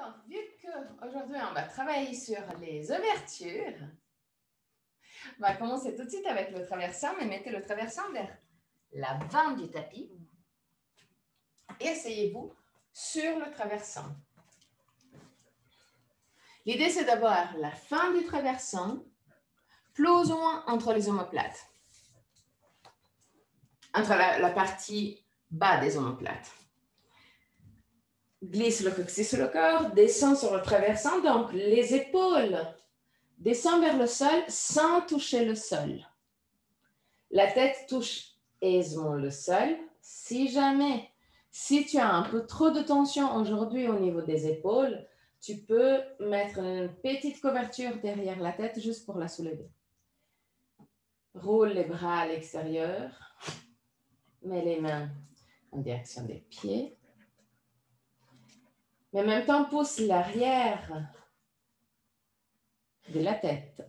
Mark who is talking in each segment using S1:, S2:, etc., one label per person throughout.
S1: Donc, vu qu'aujourd'hui, on va travailler sur les ouvertures, on va commencer tout de suite avec le traversant, mais mettez le traversant vers l'avant du tapis et asseyez-vous sur le traversant. L'idée, c'est d'avoir la fin du traversant plus ou moins entre les omoplates, entre la partie bas des omoplates. Glisse le coccyx sur le corps, descend sur le traversant, donc les épaules descendent vers le sol sans toucher le sol. La tête touche aisément le sol. Si tu as un peu trop de tension aujourd'hui au niveau des épaules, tu peux mettre une petite couverture derrière la tête juste pour la soulever. Roule les bras à l'extérieur. Mets les mains en direction des pieds. Mais en même temps, pousse l'arrière de la tête,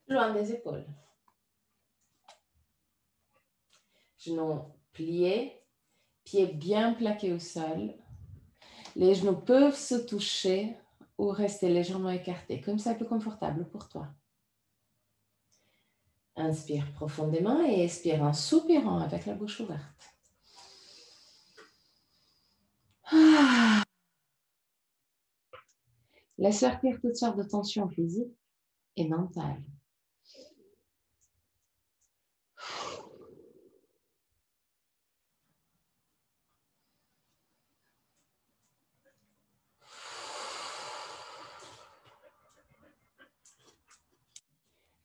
S1: loin des épaules. Genoux pliés, pieds bien plaqués au sol. Les genoux peuvent se toucher ou rester légèrement écartés, comme ça, plus confortable pour toi. Inspire profondément et expire en soupirant avec la bouche ouverte. Laisse sortir toutes sortes de tensions physiques et mentales.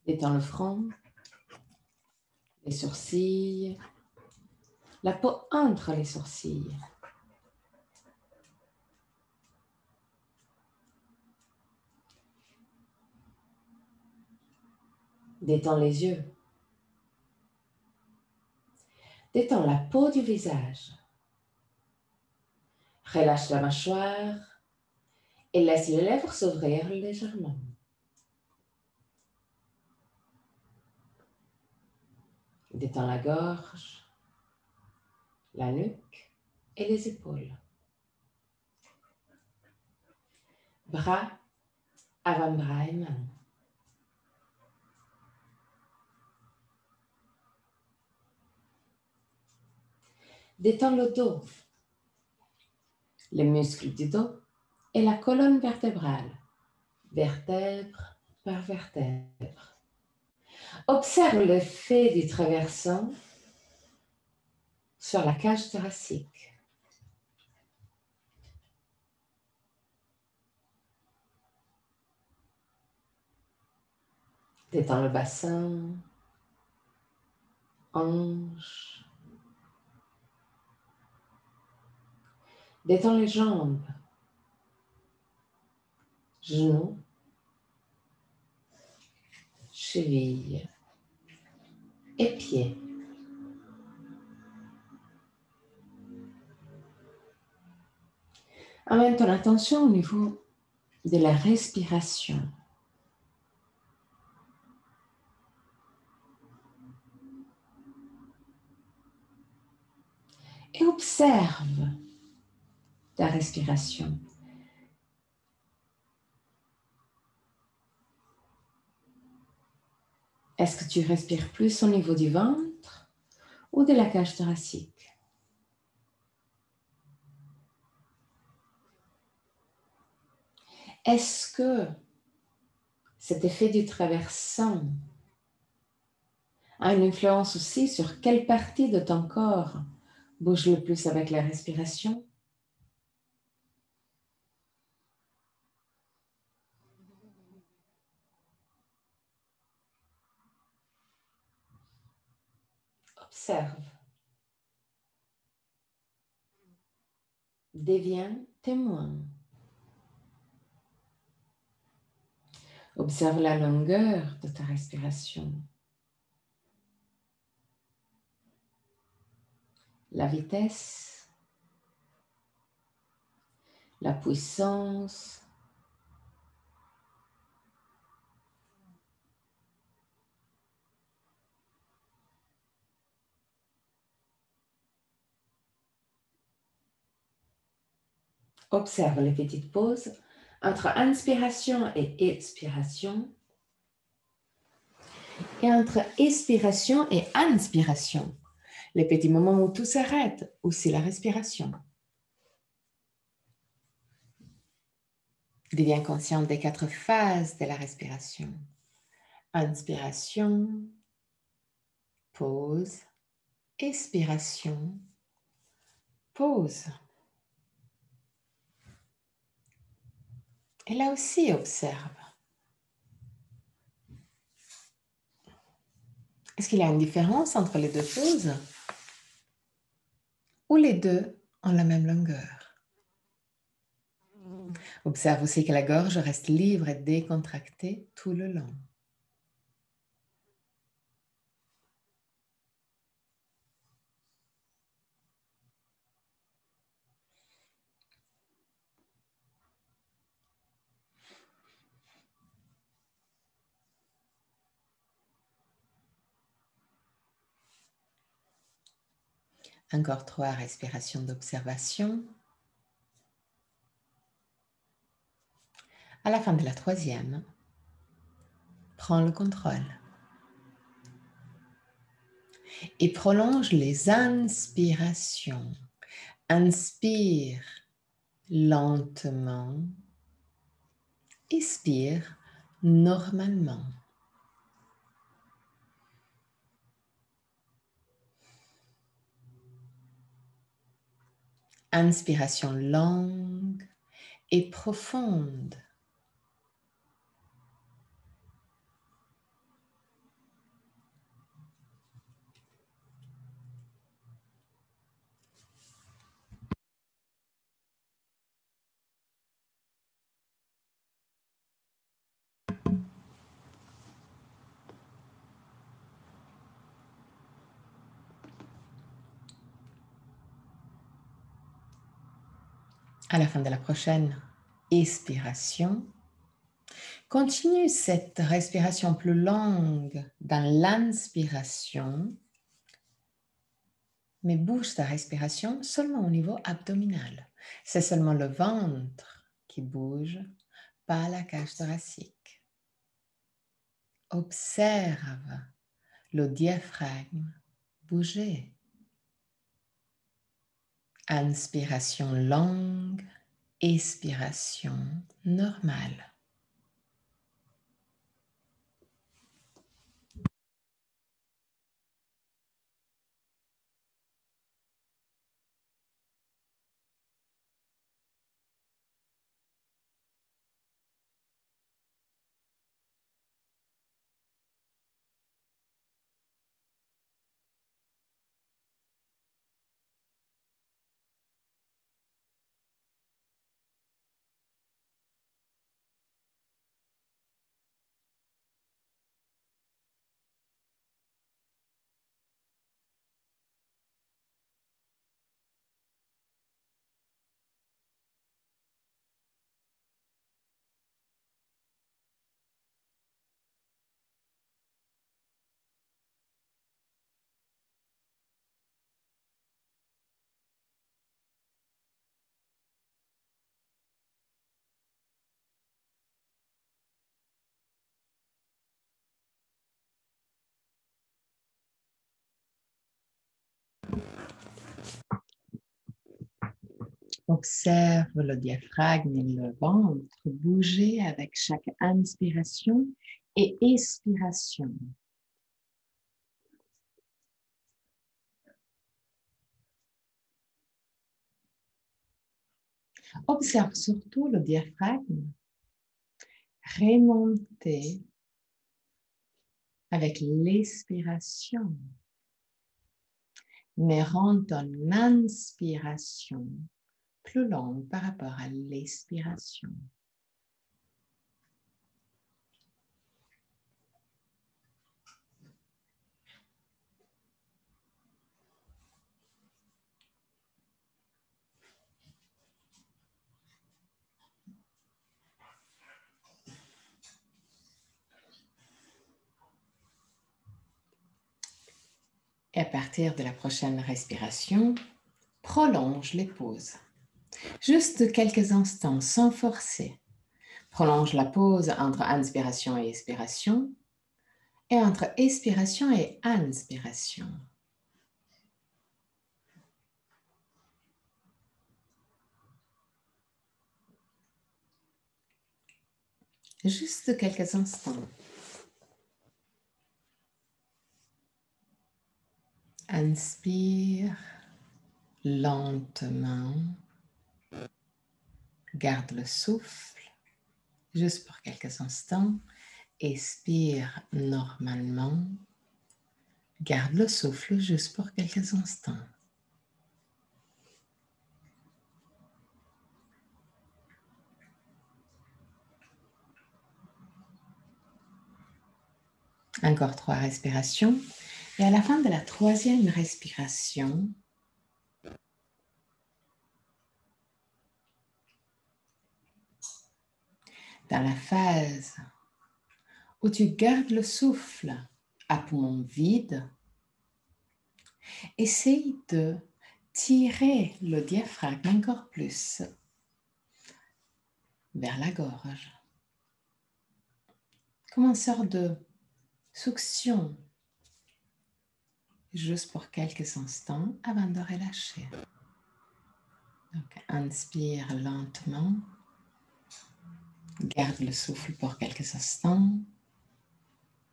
S1: Détends le front, les sourcils, la peau entre les sourcils. Détends les yeux. Détends la peau du visage. Relâche la mâchoire et laisse les lèvres s'ouvrir légèrement. Détends la gorge, la nuque et les épaules. Bras, avant-bras et mains. Détends le dos, les muscles du dos et la colonne vertébrale, vertèbre par vertèbre. Observe l'effet du traversant sur la cage thoracique. Détends le bassin, hanches. Détends les jambes, genoux, chevilles et pieds. Amène ton attention au niveau de la respiration. Et observe ta respiration. Est-ce que tu respires plus au niveau du ventre ou de la cage thoracique? Est-ce que cet effet du traversant a une influence aussi sur quelle partie de ton corps bouge le plus avec la respiration? Observe. Deviens témoin. Observe la longueur de ta respiration. La vitesse. La puissance. Observe les petites pauses entre inspiration et expiration et entre expiration et inspiration. Les petits moments où tout s'arrête, où c'est la respiration. Deviens consciente des 4 phases de la respiration. Inspiration, pause, expiration, pause. Et là aussi, observe. Est-ce qu'il y a une différence entre les deux pauses? Ou les deux ont la même longueur? Observe aussi que la gorge reste libre et décontractée tout le long. Encore 3 respirations d'observation. À la fin de la 3e, prends le contrôle et prolonge les inspirations. Inspire lentement, expire normalement. Inspiration longue et profonde. À la fin de la prochaine expiration, continue cette respiration plus longue dans l'inspiration, mais bouge ta respiration seulement au niveau abdominal. C'est seulement le ventre qui bouge, pas la cage thoracique. Observe le diaphragme bouger. Inspiration longue, expiration normale. Observe le diaphragme et le ventre bouger avec chaque inspiration et expiration. Observe surtout le diaphragme remonter avec l'expiration, mais rend ton inspiration plus longue par rapport à l'expiration. Et à partir de la prochaine respiration, prolonge les pauses.
S2: Juste quelques instants, sans forcer. Prolonge la pause entre inspiration et expiration et entre expiration et inspiration. Juste quelques instants. Inspire lentement. Garde le souffle juste pour quelques instants. Expire normalement. Garde le souffle juste pour quelques instants. Encore 3 respirations. Et à la fin de la 3e respiration, dans la phase où tu gardes le souffle à poumon vide, essaye de tirer le diaphragme encore plus vers la gorge. Comme une sorte de succion, juste pour quelques instants avant de relâcher. Donc, inspire lentement. Garde le souffle pour quelques instants.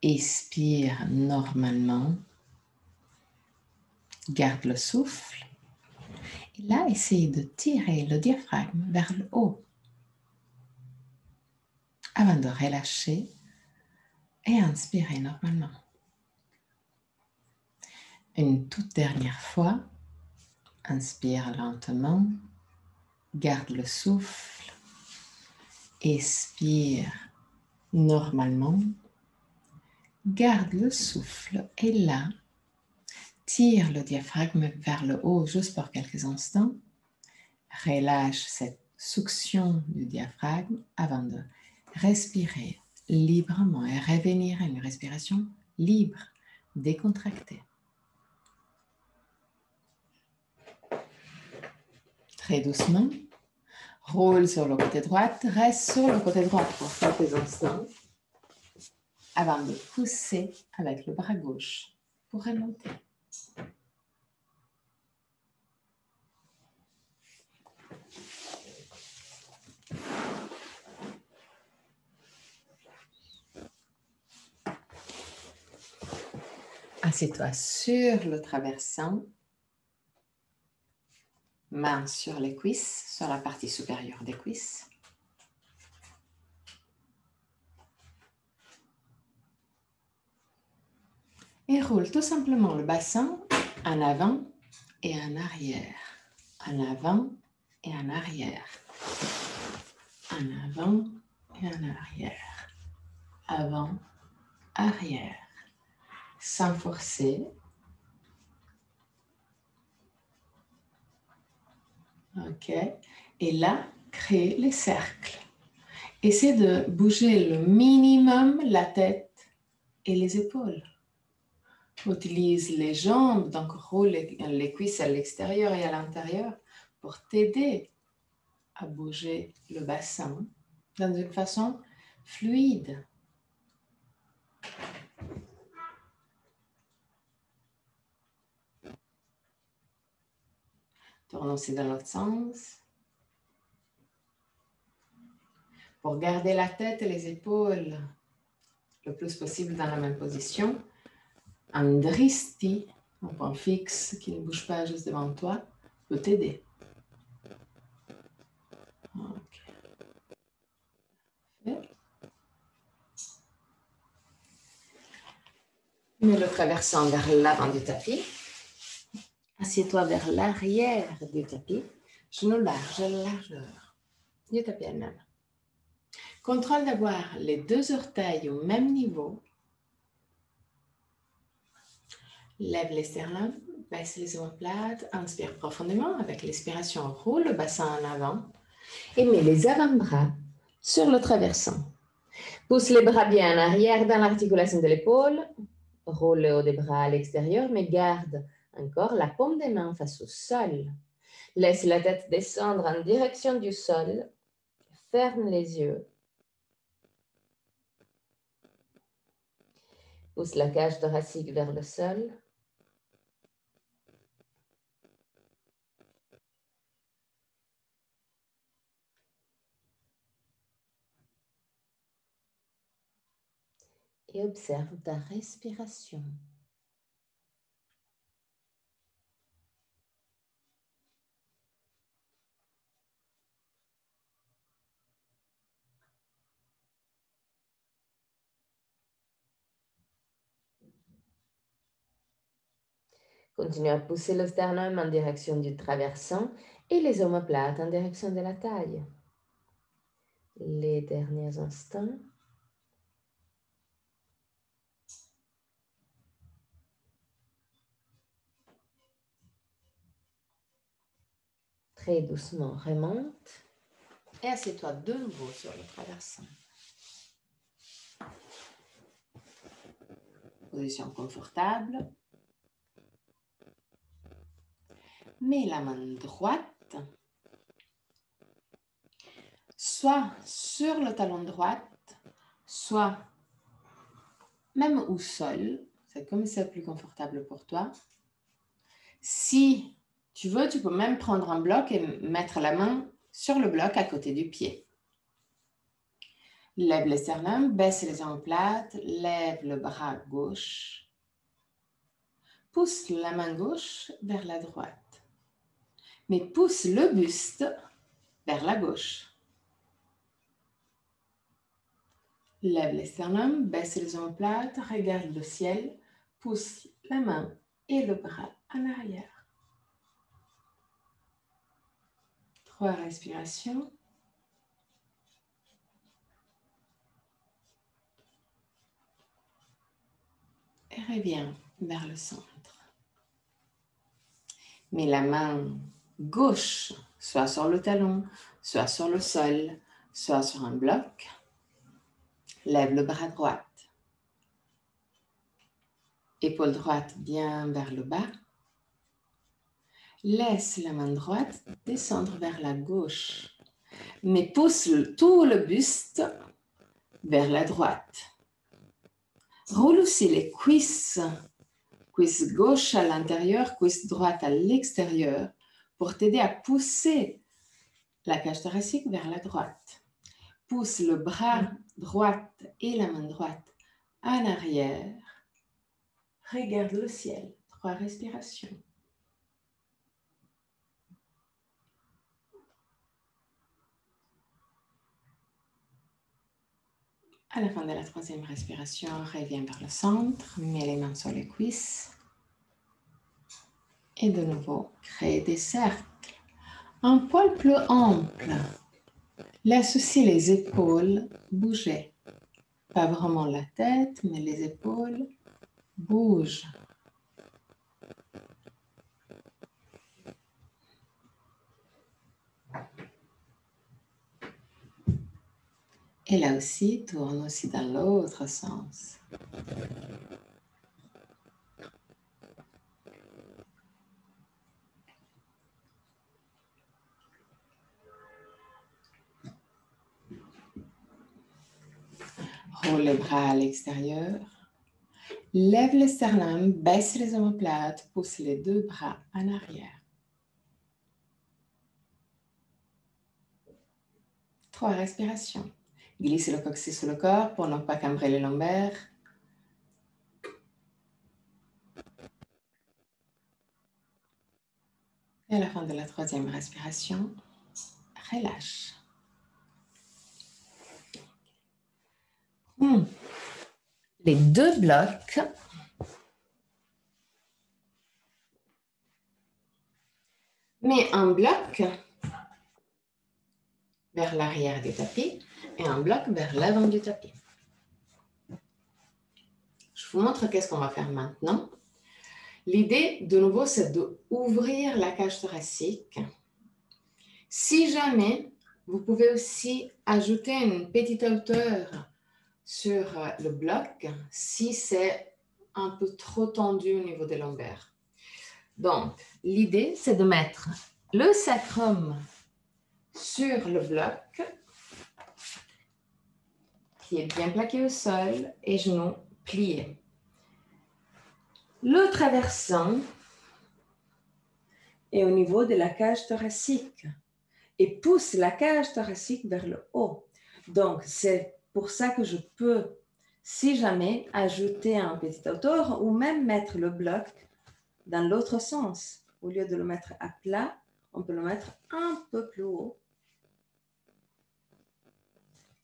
S2: Expire normalement. Garde le souffle. Et là, essaye de tirer le diaphragme vers le haut avant de relâcher et inspirer normalement. Une toute dernière fois, inspire lentement, garde le souffle, expire normalement, garde le souffle et là, tire le diaphragme vers le haut juste pour quelques instants, relâche cette succion du diaphragme avant de respirer librement et revenir à une respiration libre, décontractée. Très doucement, roule sur le côté droit, reste sur le côté droit pour quelques instants avant de pousser avec le bras gauche pour remonter. Assieds-toi sur le traversin, main sur les cuisses, sur la partie supérieure des cuisses. Et roule tout simplement le bassin en avant et en arrière. En avant et en arrière. En avant et en arrière. Avant, arrière. Sans forcer. OK. Et là, crée les cercles. Essaie de bouger le minimum la tête et les épaules. Utilise les jambes, donc roule les cuisses à l'extérieur et à l'intérieur pour t'aider à bouger le bassin dans une façon fluide. Tourne aussi dans l'autre sens. Pour garder la tête et les épaules le plus possible dans la même position, un dristi, un point fixe qui ne bouge pas juste devant toi, peut t'aider. Okay. Mets le traversant vers l'avant du tapis. Assieds-toi vers l'arrière du tapis. Genoux larges, largeur du tapis elle-même. Contrôle d'avoir les 2 orteils au même niveau. Lève les sternums, baisse les omoplates, inspire profondément. Avec l'expiration, roule le bassin en avant et mets les avant-bras sur le traversant. Pousse les bras bien en arrière dans l'articulation de l'épaule. Roule le haut des bras à l'extérieur, mais garde encore la paume des mains face au sol.
S1: Laisse la tête descendre en direction du sol. Ferme les yeux. Pousse la cage thoracique vers le sol. Et observe ta respiration. Continue à pousser le sternum en direction du traversant et les omoplates en direction de la taille. Les derniers instants. Très doucement, remonte.
S2: Et assieds-toi de nouveau sur le traversant. Position confortable. Mets la main droite, soit sur le talon droite, soit même au sol. C'est comme c'est plus confortable pour toi. Si tu veux, tu peux même prendre un bloc et mettre la main sur le bloc à côté du pied. Lève le sternum, baisse les omoplates, lève le bras gauche. Pousse la main gauche vers la droite. Mais pousse le buste vers la gauche. Lève le sternum, baisse les omoplates, regarde le ciel, pousse la main et le bras en arrière. 3 respirations. Et reviens vers le centre. Mets la main gauche, soit sur le talon, soit sur le sol, soit sur un bloc. Lève le bras droit. Épaule droite bien vers le bas. Laisse la main droite descendre vers la gauche. Mais pousse tout le buste vers la droite. Roule aussi les cuisses. Cuisse gauche à l'intérieur, cuisse droite à l'extérieur pour t'aider à pousser la cage thoracique vers la droite. Pousse le bras droit et la main droite en arrière. Regarde le ciel. 3 respirations. À la fin de la 3e respiration, reviens vers le centre, mets les mains sur les cuisses. Et de nouveau, crée des cercles. Un poil plus ample. Laisse aussi les épaules bouger. Pas vraiment la tête, mais les épaules bougent. Et là aussi, tourne aussi dans l'autre sens. Roule les bras à l'extérieur. Lève le sternum, baisse les omoplates, pousse les 2 bras en arrière. 3 respirations. Glisse le coccyx sur le corps pour ne pas cambrer les lombaires. Et à la fin de la 3e respiration, relâche. Les 2 blocs. Mets un bloc vers l'arrière du tapis et un bloc vers l'avant du tapis. Je vous montre qu'est-ce qu'on va faire maintenant. L'idée, de nouveau, c'est d'ouvrir la cage thoracique. Si jamais, vous pouvez aussi ajouter une petite hauteur sur le bloc si c'est un peu trop tendu au niveau des lombaires. Donc, l'idée, c'est de mettre
S1: le sacrum sur le bloc, pied bien plaqué au sol et genoux pliés. Le traversant est au niveau de la cage thoracique et pousse la cage thoracique vers le haut. Donc, c'est pour ça que je peux, si jamais, ajouter un petit hauteur ou même mettre le bloc dans l'autre sens. Au lieu de le mettre à plat, on peut le mettre un peu plus haut.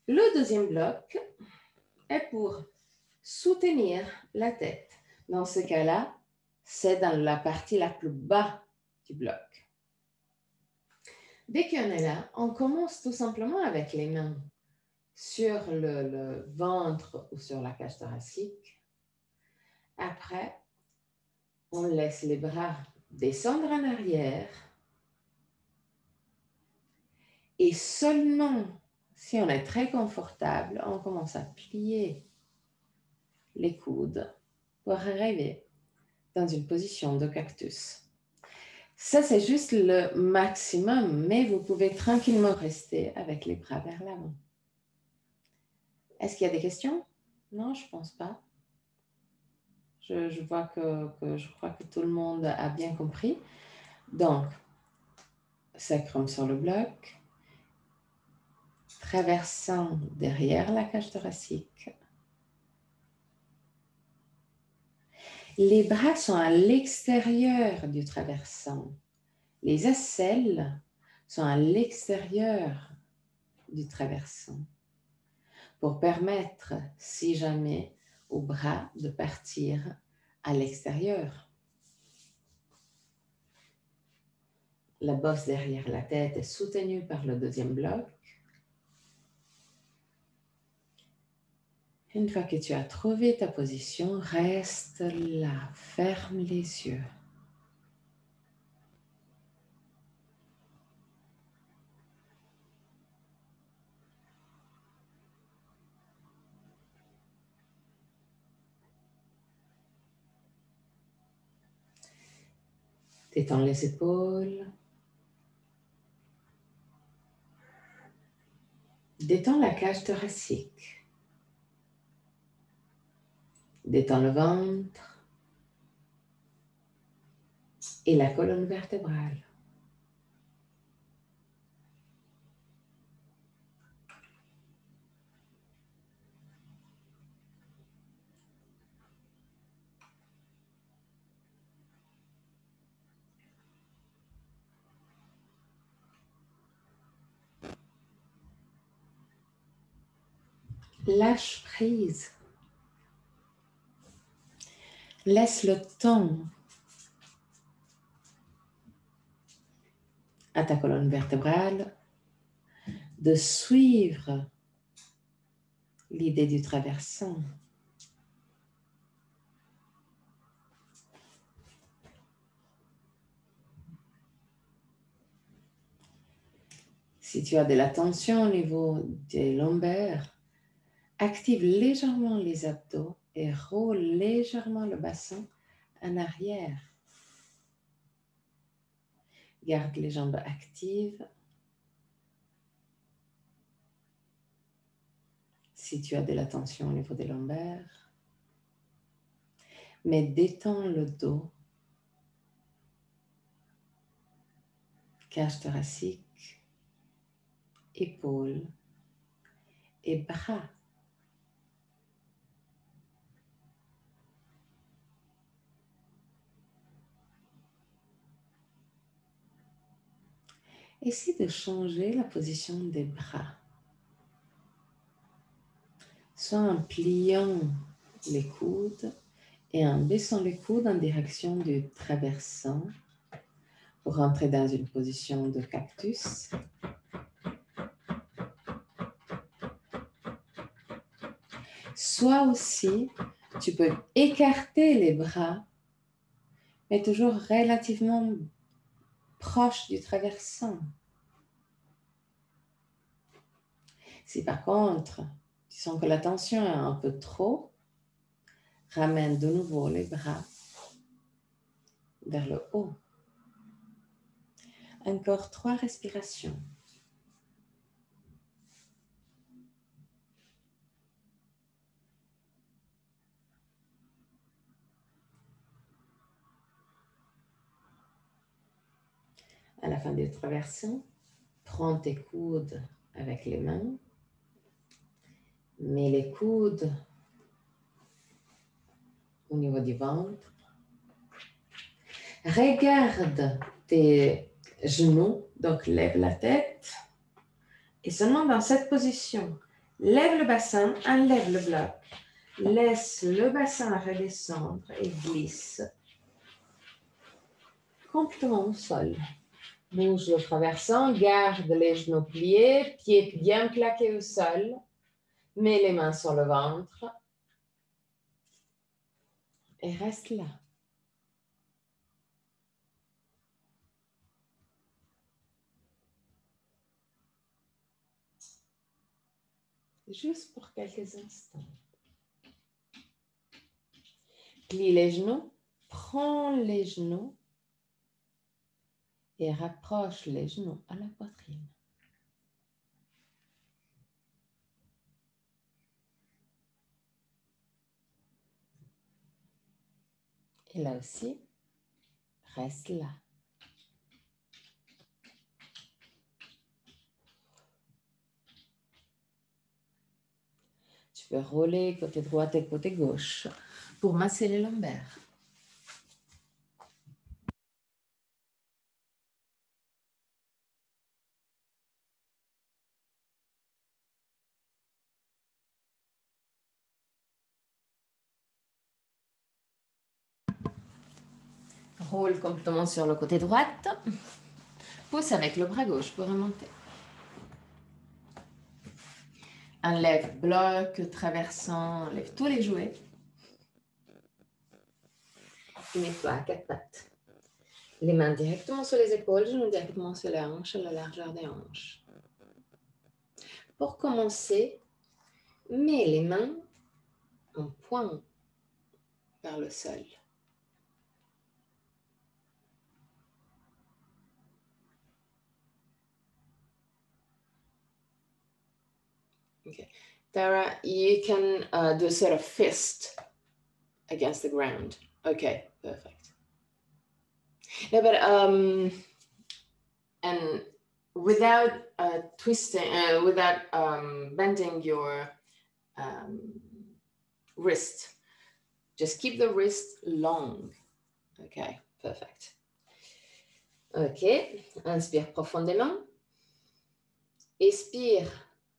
S1: Le deuxième bloc est pour soutenir la tête. Dans ce cas-là, c'est dans la partie la plus bas du bloc. Dès qu'on est là, on commence tout simplement avec les mains sur le ventre ou sur la cage thoracique. Après, on laisse les bras descendre en arrière. Et seulement si on est très confortable, on commence à plier les coudes pour arriver dans une position de cactus. Ça, c'est juste le maximum, mais vous pouvez tranquillement rester avec les bras vers l'avant. Est-ce qu'il y a des questions? Non, je ne pense pas. Je vois je crois que tout le monde a bien compris. Donc, sacrum sur le bloc, traversant derrière la cage thoracique. Les bras sont à l'extérieur du traversant. Les aisselles sont à l'extérieur du traversant pour permettre, si jamais, aux bras de partir à l'extérieur. La bosse derrière la tête est soutenue par le deuxième bloc. Une fois que tu as trouvé ta position, reste là, ferme les yeux. Détends les épaules. Détends la cage thoracique. Détends le ventre et la colonne vertébrale. Lâche prise. Laisse le temps à ta colonne vertébrale de suivre l'idée du traversant. Si tu as de la tension au niveau des lombaires, active légèrement les abdos et roule légèrement le bassin en arrière. Garde les jambes actives. Si tu as de la tension au niveau des lombaires, mais détends le dos, cage thoracique, épaules et bras. Essaie de changer la position des bras, soit en pliant les coudes et en baissant les coudes en direction du traversant pour entrer dans une position de cactus. Soit aussi, tu peux écarter les bras, mais toujours relativement proche du traversant. Si par contre, tu sens que la tension est un peu trop, ramène de nouveau les bras vers le haut. Encore 3 respirations. À la fin de votre version, prends tes coudes avec les mains. Mets les coudes au niveau du ventre. Regarde tes genoux, donc lève la tête. Et seulement dans cette position, lève le bassin, enlève le bloc. Laisse le bassin redescendre et glisse complètement au sol. Bouge le traversant, garde les genoux pliés, pieds bien plaqués au sol. Mets les mains sur le ventre et reste là. Juste pour quelques instants. Plie les genoux, prends les genoux et rapproche les genoux à la poitrine. Et là aussi, reste là. Tu peux rouler côté droit et côté gauche pour masser les lombaires. Roule complètement sur le côté droit. Pousse avec le bras gauche pour remonter. Enlève bloc, traversant, enlève tous les jouets. Et mets-toi à 4 pattes. Les mains directement sur les épaules, genoux directement sur les hanches, à la largeur des hanches. Pour commencer, mets les mains en pointe vers le sol. Okay. Tara, you can do a sort of fist against the ground. Okay, perfect. No, but and without twisting, without bending your wrist, just keep the wrist long. Okay, perfect. Ok, inspire profondément. Expire.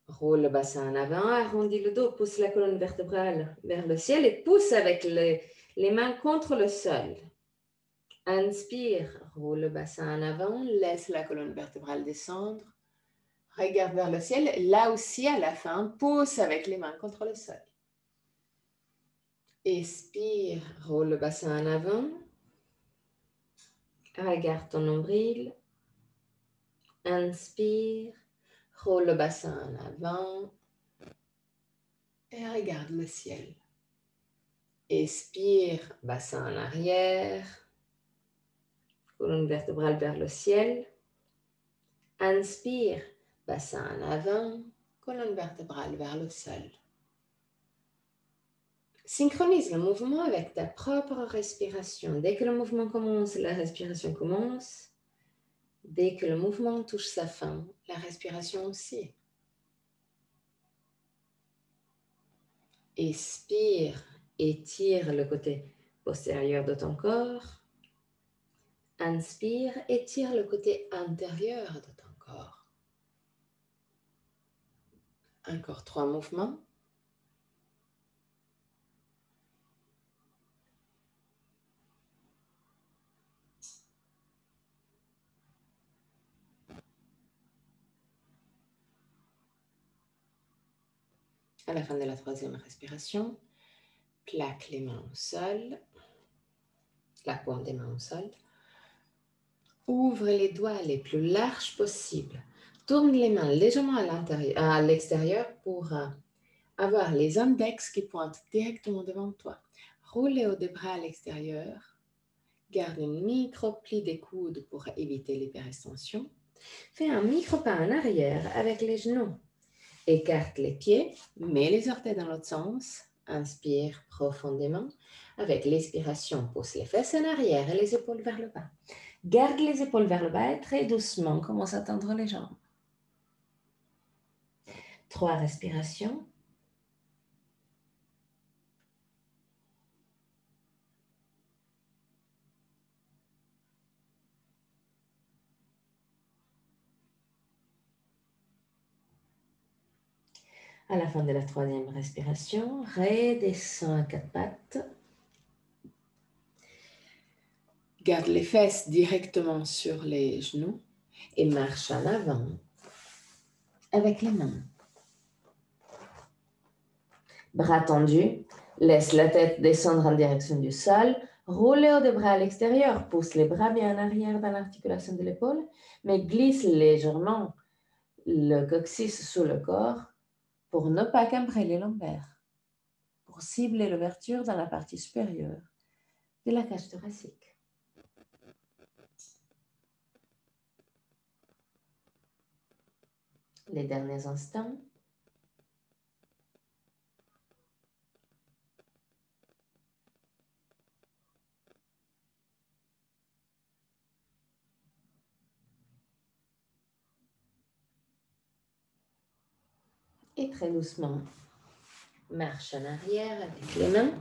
S1: Roule le bassin en avant, arrondis le dos, pousse la colonne vertébrale vers le ciel et pousse avec les mains contre le sol. Inspire, roule le bassin en avant, laisse la colonne vertébrale descendre. Regarde vers le ciel. Là aussi, à la fin, pousse avec les mains contre le sol. Expire, roule le bassin en avant. Regarde ton nombril. Inspire. Roule le bassin en avant et regarde le ciel. Expire, bassin en arrière, colonne vertébrale vers le ciel. Inspire, bassin en avant, colonne vertébrale vers le sol. Synchronise le mouvement avec ta propre respiration. Dès que le mouvement commence, la respiration commence. Dès que le mouvement touche sa fin, la respiration aussi. Expire, étire le côté postérieur de ton corps. Inspire, étire le côté intérieur de ton corps. Encore 3 mouvements. À la fin de la 3e respiration, plaque les mains au sol, la paume des mains au sol. Ouvre les doigts les plus larges possibles. Tourne les mains légèrement à l'extérieur pour avoir les index qui pointent directement devant toi. Roule les hauts des bras à l'extérieur. Garde une micro-plie des coudes pour éviter l'hyperextension. Fais un micro-pas en arrière avec les genoux. Écarte les pieds, mets les orteils dans l'autre sens. Inspire profondément. Avec l'expiration, pousse les fesses en arrière et les épaules vers le bas. Garde les épaules vers le bas et très doucement, commence à tendre les jambes. 3 respirations. À la fin de la 3e respiration, redescends à 4 pattes. Garde les fesses directement sur les genoux et marche en avant avec les mains. Bras tendus, laisse la tête descendre en direction du sol. Roule les hauts des bras à l'extérieur, pousse les bras bien en arrière dans l'articulation de l'épaule, mais glisse légèrement le coccyx sous le corps pour ne pas cambrer les lombaires, pour cibler l'ouverture dans la partie supérieure de la cage thoracique. Les derniers instants. Et très doucement, marche en arrière avec les mains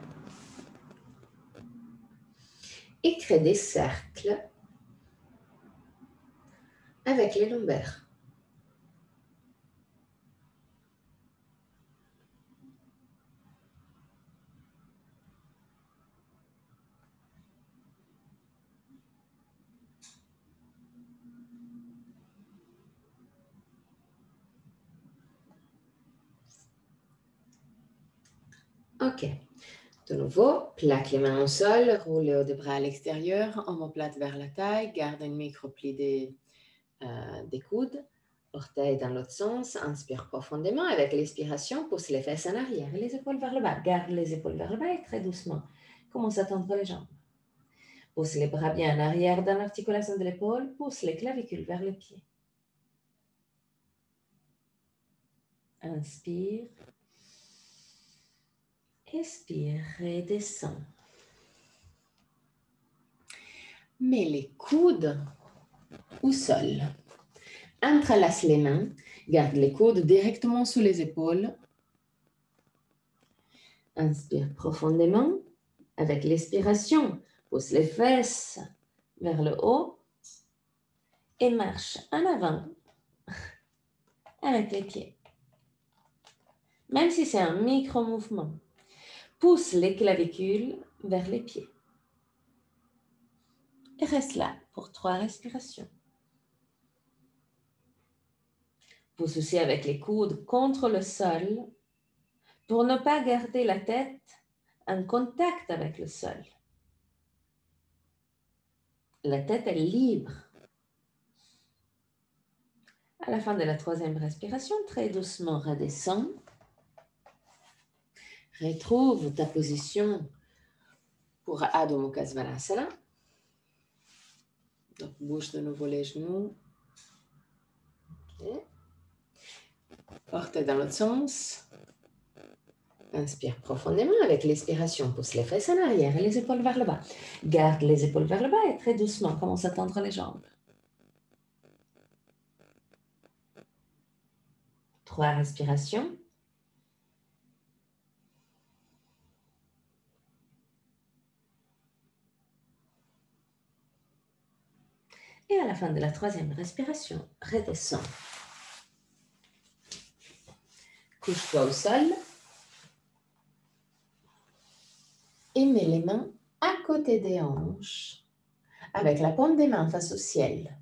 S1: et crée des cercles avec les lombaires. Ok. De nouveau, plaque les mains au sol, roule les hauts des bras à l'extérieur, omoplate vers la taille, garde une micro-plie des coudes, orteils dans l'autre sens, inspire profondément. Avec l'expiration, pousse les fesses en arrière et les épaules vers le bas. Garde les épaules vers le bas et très doucement, commence à tendre les jambes. Pousse les bras bien en arrière dans l'articulation de l'épaule, pousse les clavicules vers les pieds. Inspire. Expire et descends. Mets les coudes au sol. Entrelace les mains. Garde les coudes directement sous les épaules. Inspire profondément. Avec l'expiration, pousse les fesses vers le haut et marche en avant avec les pieds. Même si c'est un micro-mouvement, pousse les clavicules vers les pieds. Et reste là pour 3 respirations. Pousse aussi avec les coudes contre le sol pour ne pas garder la tête en contact avec le sol. La tête est libre. À la fin de la 3e respiration, très doucement redescends. Retrouve ta position pour Adho Mukha Svanasana. Donc, bouge de nouveau les genoux. Okay. Orteils dans l'autre sens. Inspire profondément. Avec l'expiration, pousse les fesses en arrière et les épaules vers le bas. Garde les épaules vers le bas et très doucement, commence à tendre les jambes. 3 respirations. Et à la fin de la 3e respiration, redescends. Couche-toi au sol. Et mets les mains à côté des hanches, avec la paume des mains face au ciel.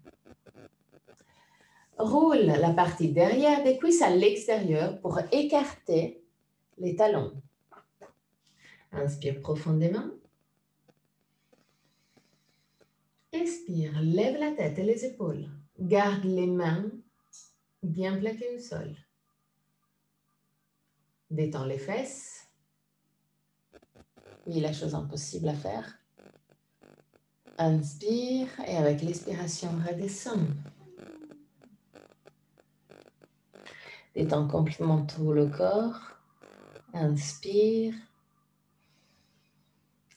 S1: Roule la partie derrière des cuisses à l'extérieur pour écarter les talons. Inspire profondément. Expire, lève la tête et les épaules. Garde les mains bien plaquées au sol. Détends les fesses. Oui, la chose impossible à faire.
S2: Inspire et avec l'expiration, redescends. Détends complètement tout le corps. Inspire.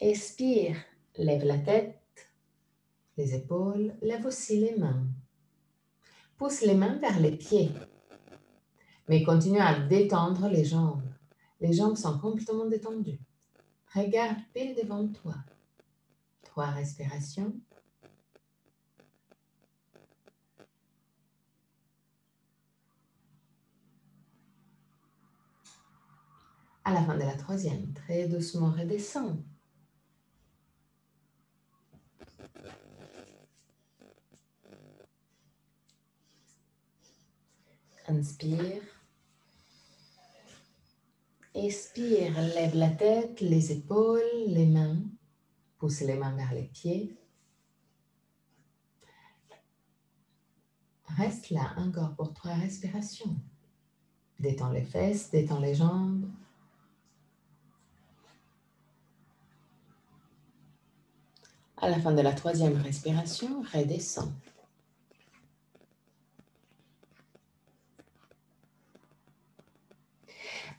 S2: Expire. Lève la tête, les épaules, lève aussi les mains. Pousse les mains vers les pieds. Mais continue à détendre les jambes. Les jambes sont complètement détendues. Regarde pile devant toi. 3 respirations. À la fin de la 3e, très doucement redescends. Inspire. Expire, lève la tête, les épaules, les mains. Pousse les mains vers les pieds. Reste là encore pour 3 respirations. Détends les fesses, détends les jambes. À la fin de la 3e respiration, redescends.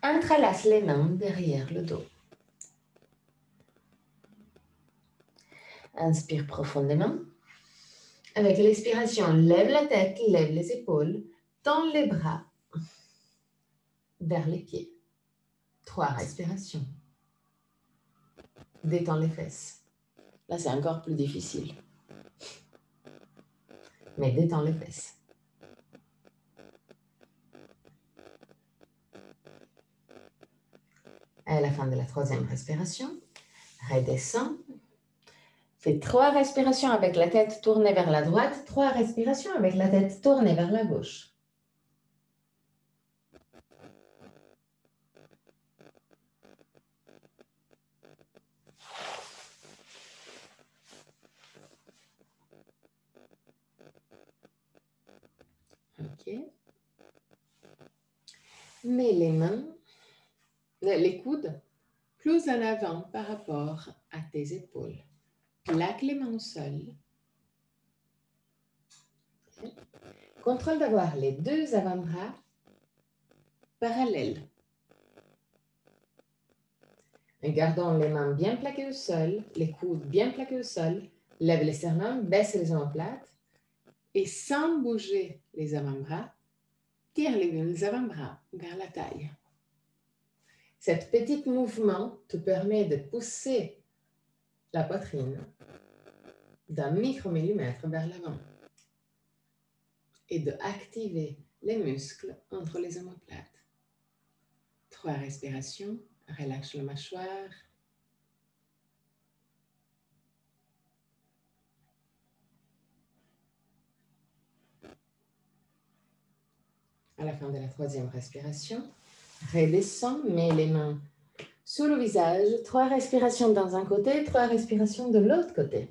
S2: Entrelace les mains derrière le dos. Inspire profondément. Avec l'expiration, lève la tête, lève les épaules, tends les bras vers les pieds. 3 respirations. Détends les fesses. Là, c'est encore plus difficile. Mais détends les fesses. À la fin de la 3e respiration, redescends. Fais 3 respirations avec la tête tournée vers la droite, 3 respirations avec la tête tournée vers la gauche. Ok. Mets les mains, les coudes, plus en avant par rapport à tes épaules. Plaque les mains au sol. Okay. Contrôle d'avoir les 2 avant-bras parallèles. Et gardons les mains bien plaquées au sol, les coudes bien plaqués au sol. Lève les sternums, baisse les omoplates. Et sans bouger les avant-bras, tire les avant-bras vers la taille. Cet petit mouvement te permet de pousser la poitrine d'un micromillimètre vers l'avant et d'activer les muscles entre les omoplates. 3 respirations, relâche la mâchoire. À la fin de la 3e respiration, redescends, mets les mains sous le visage. 3 respirations dans un côté, 3 respirations de l'autre côté.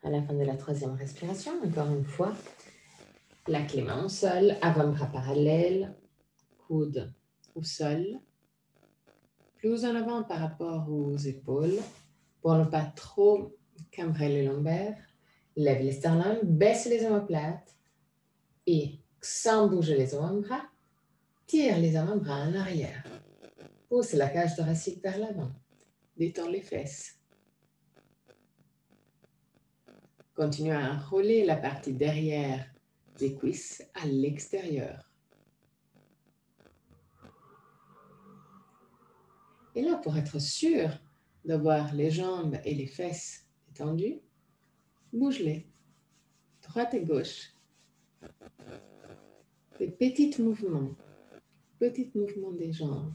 S2: À la fin de la 3e respiration, encore une fois, plaque les mains au sol, avant-bras parallèles, coude au sol, plus en avant par rapport aux épaules, pour ne pas trop cambrer les lombaires. Lève les sternums, baisse les omoplates et, sans bouger les avant-bras, tire les avant-bras en arrière. Pousse la cage thoracique vers l'avant. Détends les fesses. Continue à enrouler la partie derrière des cuisses à l'extérieur. Et là, pour être sûr d'avoir les jambes et les fesses détendues, bouge-les, droite et gauche. Des petits mouvements des jambes.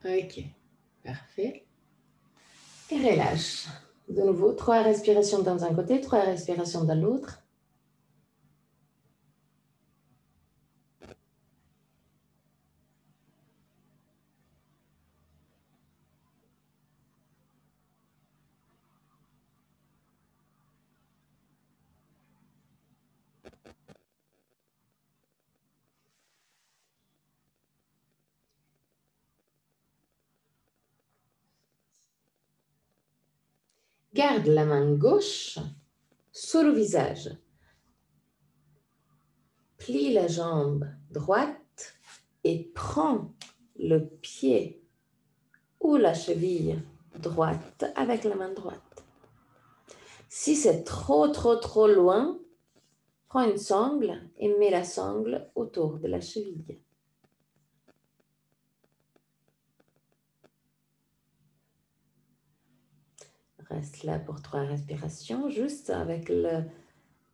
S2: Ok, parfait. Et relâche.
S1: De nouveau, 3 respirations dans un côté, 3 respirations dans l'autre. Garde la main gauche sur le visage. Plie la jambe droite et prends le pied ou la cheville droite avec la main droite. Si c'est trop loin, prends une sangle et mets la sangle autour de la cheville. Reste là pour 3 respirations, juste avec le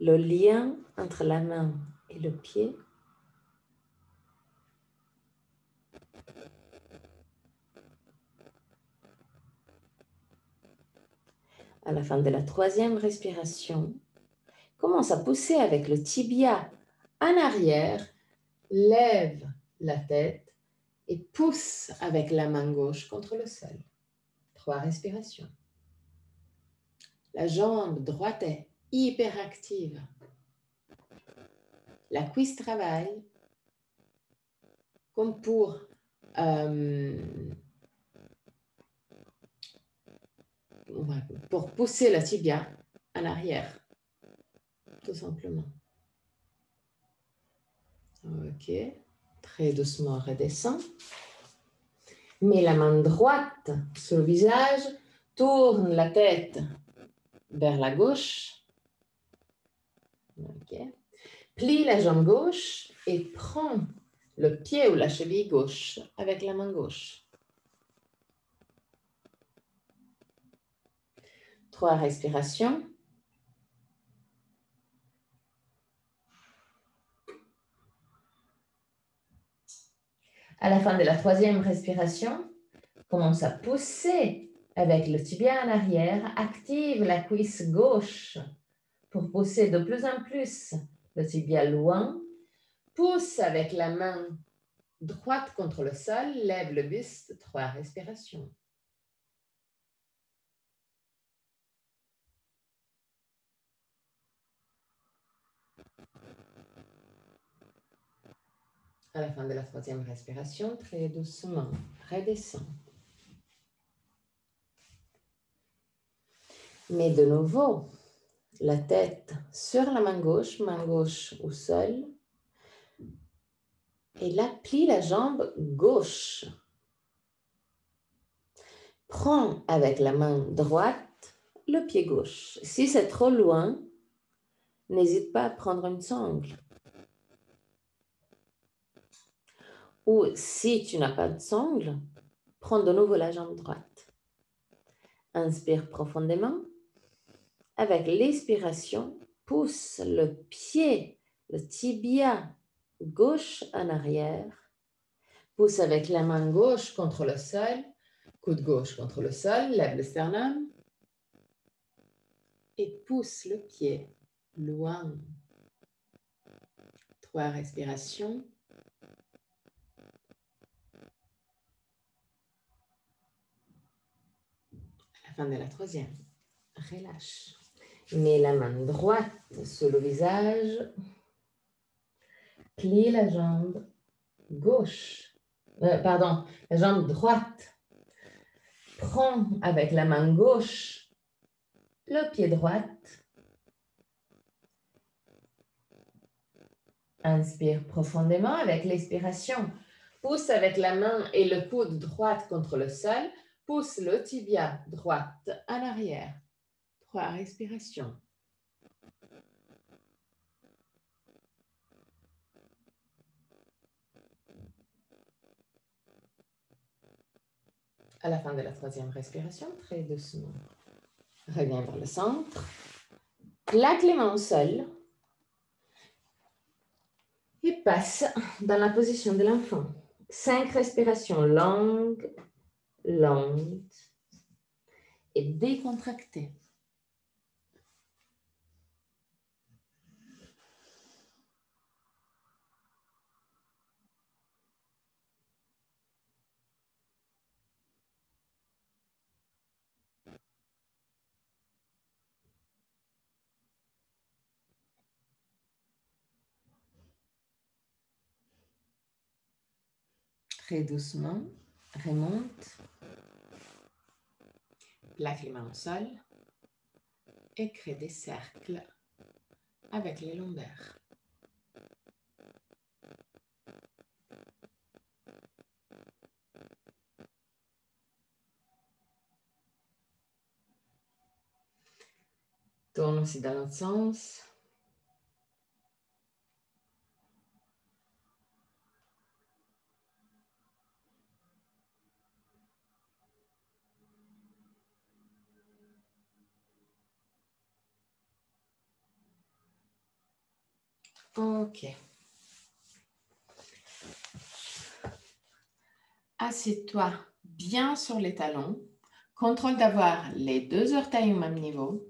S1: lien entre la main et le pied. À la fin de la 3e respiration, commence à pousser avec le tibia en arrière, lève la tête et pousse avec la main gauche contre le sol. 3 respirations. La jambe droite est hyper active. La cuisse travaille comme pour pousser la tibia en arrière, tout simplement. Ok, très doucement redescend. Mets la main droite sur le visage, tourne la tête vers la gauche. Ok. Plie la jambe gauche et prends le pied ou la cheville gauche avec la main gauche. 3 respirations. À la fin de la 3e respiration, commence à pousser avec le tibia en arrière, active la cuisse gauche pour pousser de plus en plus le tibia loin. Pousse avec la main droite contre le sol, lève le buste, 3 respirations. À la fin de la 3e respiration, très doucement, redescend. Mets de nouveau la tête sur la main gauche au sol. Et là, plie la jambe gauche. Prends avec la main droite le pied gauche. Si c'est trop loin, n'hésite pas à prendre une sangle. Ou si tu n'as pas de sangle, prends de nouveau la jambe droite. Inspire profondément. Avec l'expiration, pousse le pied, le tibia gauche en arrière. Pousse avec la main gauche contre le sol, coude gauche contre le sol, lève le sternum et pousse le pied loin. 3 respirations. À la fin de la 3e, relâche. Mets la main droite sur le visage. Plie la jambe gauche. La jambe droite. Prends avec la main gauche le pied droit. Inspire profondément avec l'expiration. Pousse avec la main et le coude droite contre le sol. Pousse le tibia droite en arrière. 3 respirations. À la fin de la 3e respiration, très doucement, reviens vers le centre. Plaque les mains au sol et passe dans la position de l'enfant. 5 respirations longues, lentes et décontractées. Très doucement, remonte.
S2: Plaque les mains au sol et crée des cercles avec les lombaires.
S1: Tourne aussi dans l'autre sens.
S2: Ok. Assieds-toi bien sur les talons. Contrôle d'avoir les deux orteils au même niveau.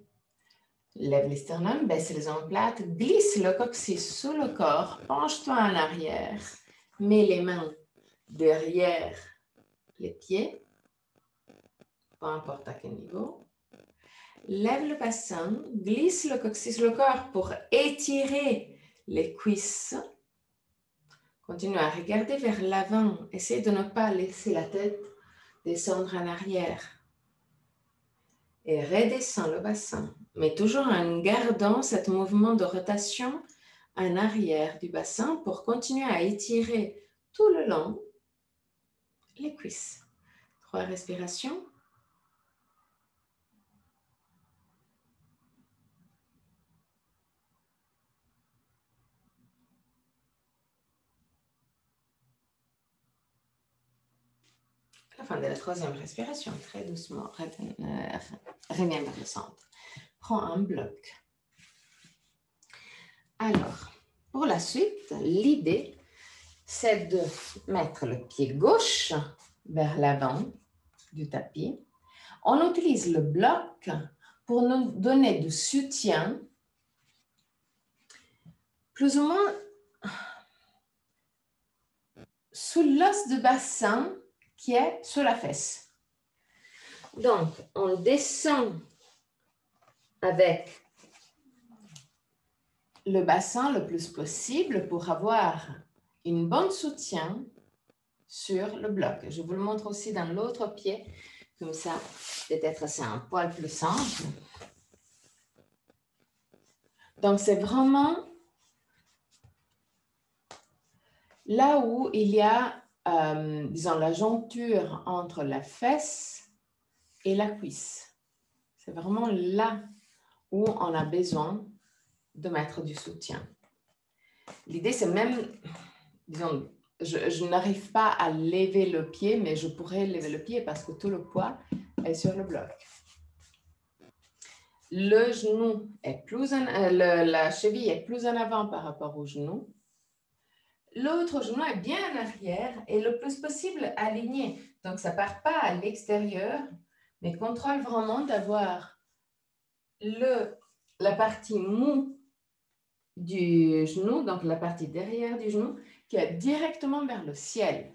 S2: Lève les sternums, baisse les omoplates, glisse le coccyx sous le corps, penche-toi en arrière, mets les mains derrière les pieds, peu importe à quel niveau. Lève le bassin, glisse le coccyx sous le corps pour étirer les cuisses. Continue à regarder vers l'avant. Essaye de ne pas laisser la tête descendre en arrière. Et redescends le bassin, mais toujours en gardant ce mouvement de rotation en arrière du bassin pour continuer à étirer tout le long les cuisses. 3 respirations. À la fin de la 3e respiration, très doucement, reviens vers le centre. Prends un bloc. Alors, pour la suite, l'idée, c'est de mettre le pied gauche vers l'avant du tapis. On utilise le bloc pour nous donner du soutien, plus ou moins sous l'os de bassin qui est sous la fesse. Donc, on descend avec le bassin le plus possible pour avoir une bonne soutien sur le bloc. Je vous le montre aussi dans l'autre pied, comme ça, peut-être c'est un poil plus simple. Donc, c'est vraiment là où il y a, disons, la joncture entre la fesse et la cuisse. C'est vraiment là où on a besoin de mettre du soutien. L'idée, c'est même, disons, je n'arrive pas à lever le pied, mais je pourrais lever le pied parce que tout le poids est sur le bloc. Le genou est plus la cheville est plus en avant par rapport au genou. L'autre genou est bien en arrière et le plus possible aligné. Donc, ça ne part pas à l'extérieur, mais contrôle vraiment d'avoir la partie mou du genou, donc la partie derrière du genou, qui est directement vers le ciel.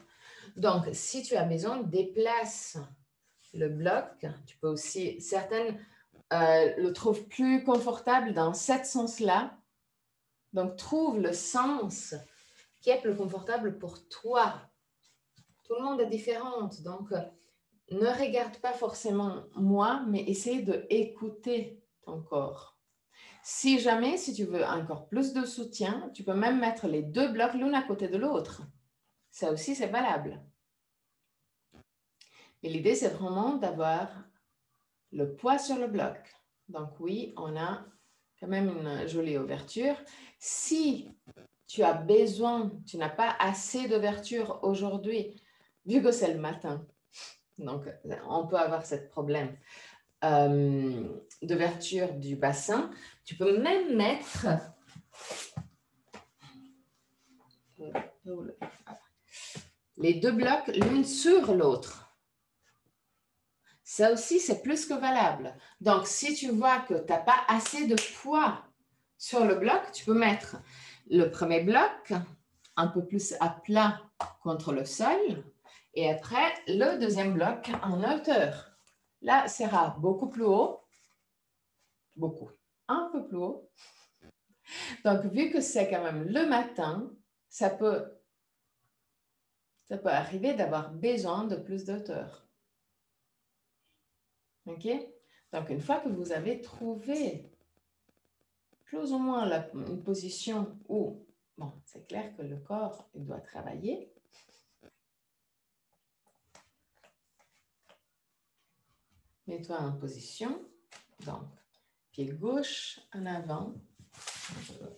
S2: Donc, si tu as besoin, déplace le bloc. Tu peux aussi, certaines le trouvent plus confortable dans ce sens-là. Donc, trouve le sens qui est plus confortable pour toi. Tout le monde est différent, donc ne regarde pas forcément moi, mais essaye d'écouter ton corps. Si jamais, si tu veux encore plus de soutien, tu peux même mettre les deux blocs l'un à côté de l'autre. Ça aussi, c'est valable. Et l'idée, c'est vraiment d'avoir le poids sur le bloc. Donc oui, on a quand même une jolie ouverture. Si tu as besoin, tu n'as pas assez d'ouverture aujourd'hui, vu que c'est le matin, donc on peut avoir ce problème d'ouverture du bassin, tu peux même mettre les deux blocs l'une sur l'autre. Ça aussi, c'est plus que valable. Donc, si tu vois que tu n'as pas assez de poids sur le bloc, tu peux mettre le premier bloc un peu plus à plat contre le sol et après, le deuxième bloc en hauteur. Là, sera beaucoup plus haut. Beaucoup. Un peu plus haut. Donc, vu que c'est quand même le matin, ça peut
S1: Ça peut arriver d'avoir besoin de plus d'auteur. OK? Donc, une fois que vous avez trouvé plus ou moins une position où, bon, c'est clair que le corps il doit travailler. Mets-toi en position. Donc, pied gauche en avant.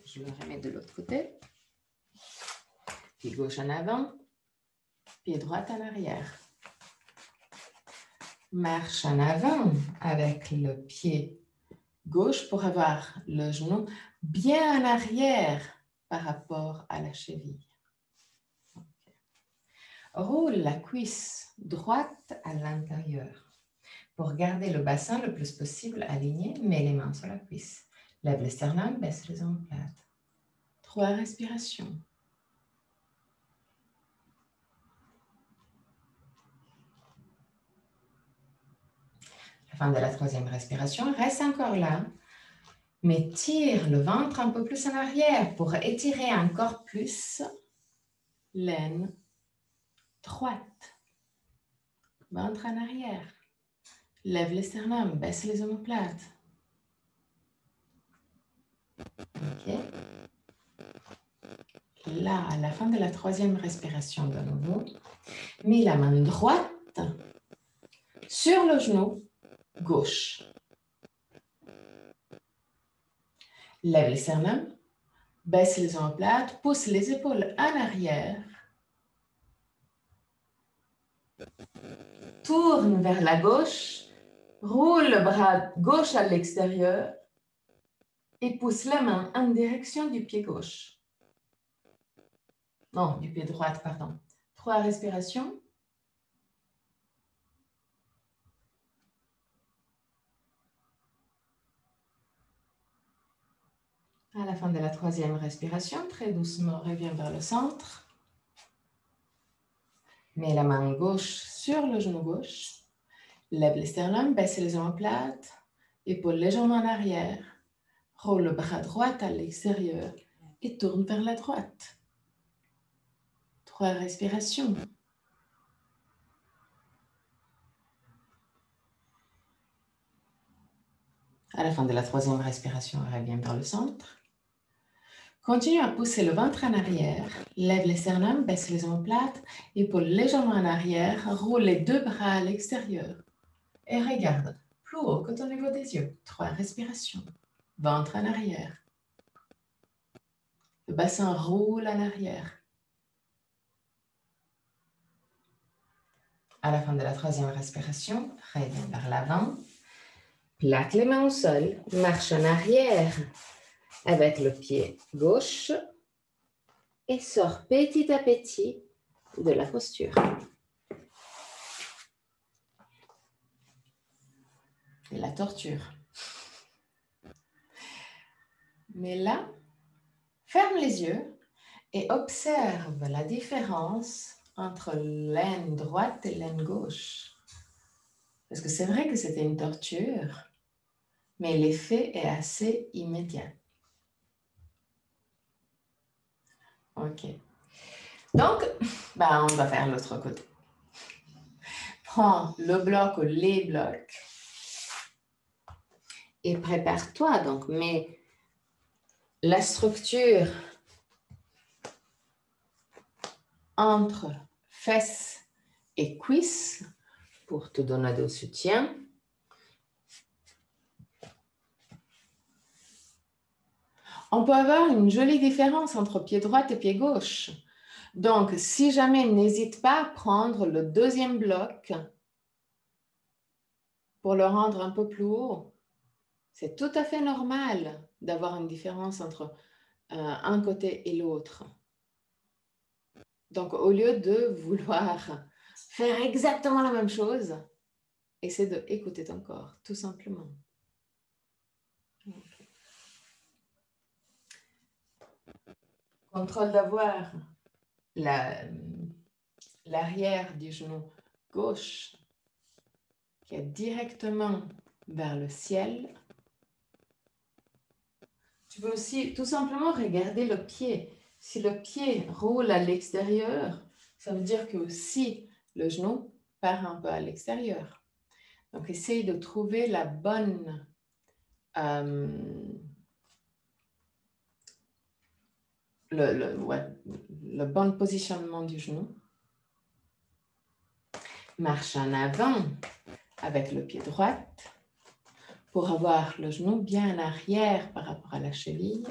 S1: Je le remets de l'autre côté. Pied gauche en avant. Pied droit en arrière. Marche en avant avec le pied gauche pour avoir le genou bien en arrière par rapport à la cheville. Okay. Roule la cuisse droite à l'intérieur. Pour garder le bassin le plus possible aligné, mets les mains sur la cuisse. Lève le sternum, baisse les omoplates. 3 respirations. À la fin de la 3e respiration, reste encore là, mais tire le ventre un peu plus en arrière pour étirer encore plus l'aine droite. Ventre en arrière. Lève le sternum, baisse les omoplates. OK. Là, à la fin de la 3e respiration de nouveau, mets la main droite sur le genou gauche. Lève le sternum, baisse les omoplates, pousse les épaules en arrière. Tourne vers la gauche, roule le bras gauche à l'extérieur et pousse la main en direction du pied gauche. Non, du pied droit, pardon. 3 respirations. À la fin de la 3e respiration, très doucement, reviens vers le centre. Mets la main gauche sur le genou gauche. Lève le sternum, baisse les omoplates. Épaules légèrement en arrière. Roule le bras droit à l'extérieur et tourne vers la droite. 3 respirations. À la fin de la 3e respiration, reviens vers le centre. Continue à pousser le ventre en arrière. Lève le sternum, baisse les omoplates. Épaules légèrement en arrière. Roule les 2 bras à l'extérieur. Et regarde plus haut que au niveau des yeux. 3 respirations. Ventre en arrière. Le bassin roule en arrière. À la fin de la 3e respiration, reviens vers l'avant. Plaque les mains au sol. Marche en arrière avec le pied gauche. Et sors petit à petit de la posture. Et la torture. Mais là, ferme les yeux et observe la différence entre l'aine droite et l'aine gauche. Parce que c'est vrai que c'était une torture, mais l'effet est assez immédiat. OK. Donc, on va faire l'autre côté. Prends le bloc ou les blocs et prépare-toi. Donc, mets la structure entre fesses et cuisses pour te donner de soutien. On peut avoir une jolie différence entre pied droit et pied gauche. Donc, si jamais, n'hésite pas à prendre le 2e bloc pour le rendre un peu plus haut. C'est tout à fait normal d'avoir une différence entre un côté et l'autre. Donc, au lieu de vouloir faire exactement la même chose, essaie d'écouter ton corps, tout simplement. Okay. Contrôle d'avoir l'arrière du genou gauche qui est directement vers le ciel. Tu peux aussi tout simplement regarder le pied. Si le pied roule à l'extérieur,
S2: Ça veut dire que aussi le genou part un peu à l'extérieur. Donc, essaye de trouver le bon positionnement du genou. Marche en avant avec le pied droit pour avoir le genou bien en arrière par rapport à la cheville.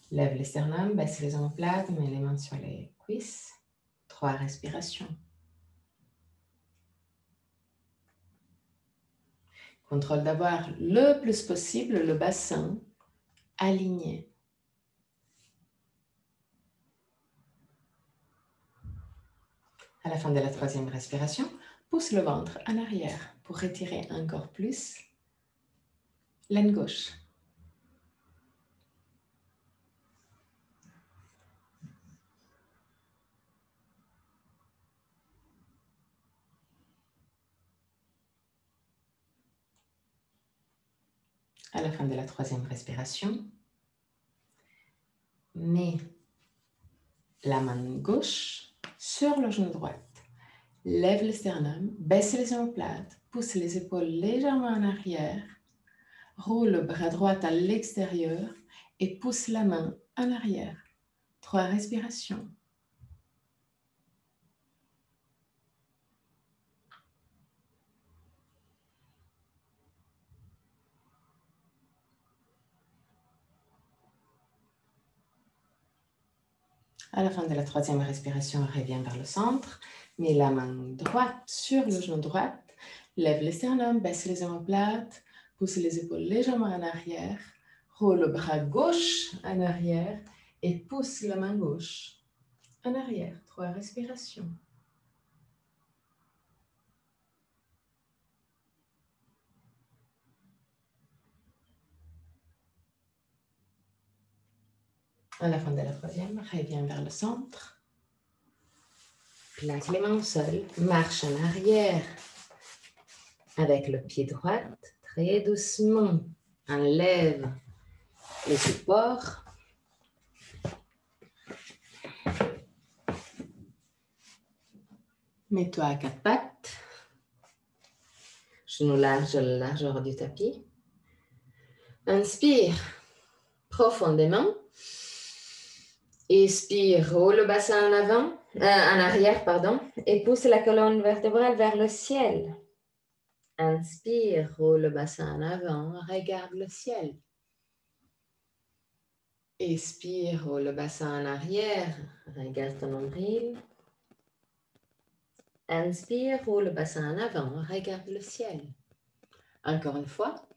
S2: Lève les sternums, baisse les omoplates, mets les mains sur les cuisses. 3 respirations. Contrôle d'avoir le plus possible le bassin aligné. À la fin de la 3e respiration, pousse le ventre en arrière pour retirer encore plus l'aine gauche. À la fin de la 3e respiration, mets la main gauche sur le genou droit. Lève le sternum, baisse les omoplates, pousse les épaules légèrement en arrière, roule le bras droit à l'extérieur et pousse la main en arrière. 3 respirations. À la fin de la 3e respiration, reviens vers le centre. Mets la main droite sur le genou droit. Lève les sternum, baisse les omoplates, pousse les épaules légèrement en arrière. Roule le bras gauche en arrière et pousse la main gauche en arrière. 3 respirations. À la fin de la 3e, reviens vers le centre. Plaque les mains au sol, marche en arrière avec le pied droit. Très doucement, enlève les supports. Mets-toi à 4 pattes. Genoux larges à la largeur du tapis. Inspire profondément. Expire, roule le bassin en arrière, et pousse la colonne vertébrale vers le ciel. Inspire, roule le bassin en avant, regarde le ciel. Expire, roule le bassin en arrière, regarde ton nombril. Inspire, roule le bassin en avant, regarde le ciel. Encore une fois.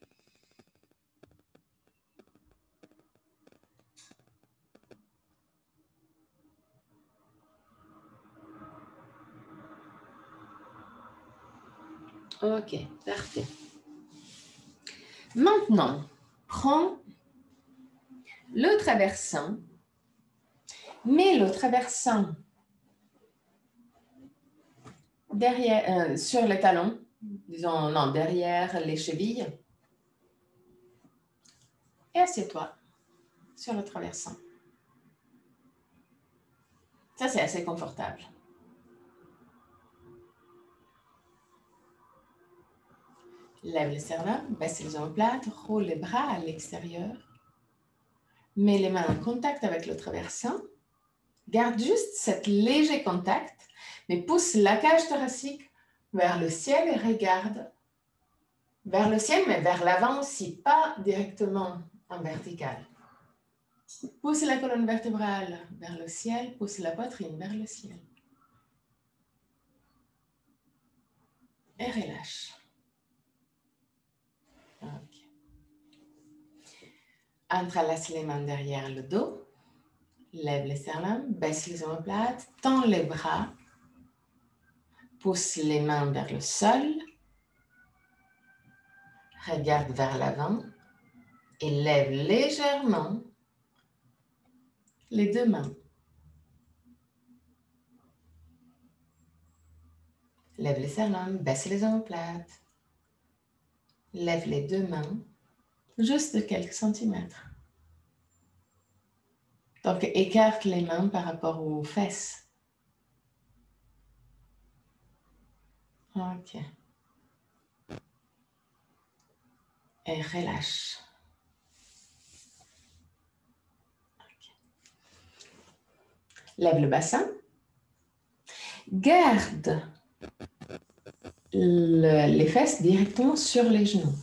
S2: Ok, parfait. Maintenant, prends le traversin, mets le traversin derrière, sur les talons, disons, non, derrière les chevilles, et assieds-toi sur le traversin. Ça, c'est assez confortable. Lève les sternums, baisse les omoplates, roule les bras à l'extérieur. Mets les mains en contact avec le traversin. Garde juste cet léger contact, mais pousse la cage thoracique vers le ciel et regarde vers le ciel, mais vers l'avant aussi, pas directement en vertical. Pousse la colonne vertébrale vers le ciel, pousse la poitrine vers le ciel. Et relâche. Okay. Entrelace les mains derrière le dos. Lève les sternums, baisse les omoplates, tends les bras. Pousse les mains vers le sol. Regarde vers l'avant. Et lève légèrement les 2 mains. Lève les sternums, baisse les omoplates. Lève les 2 mains, juste de quelques centimètres. Donc, écarte les mains par rapport aux fesses. Ok. Et relâche. Okay. Lève le bassin. Garde les fesses directement sur les genoux.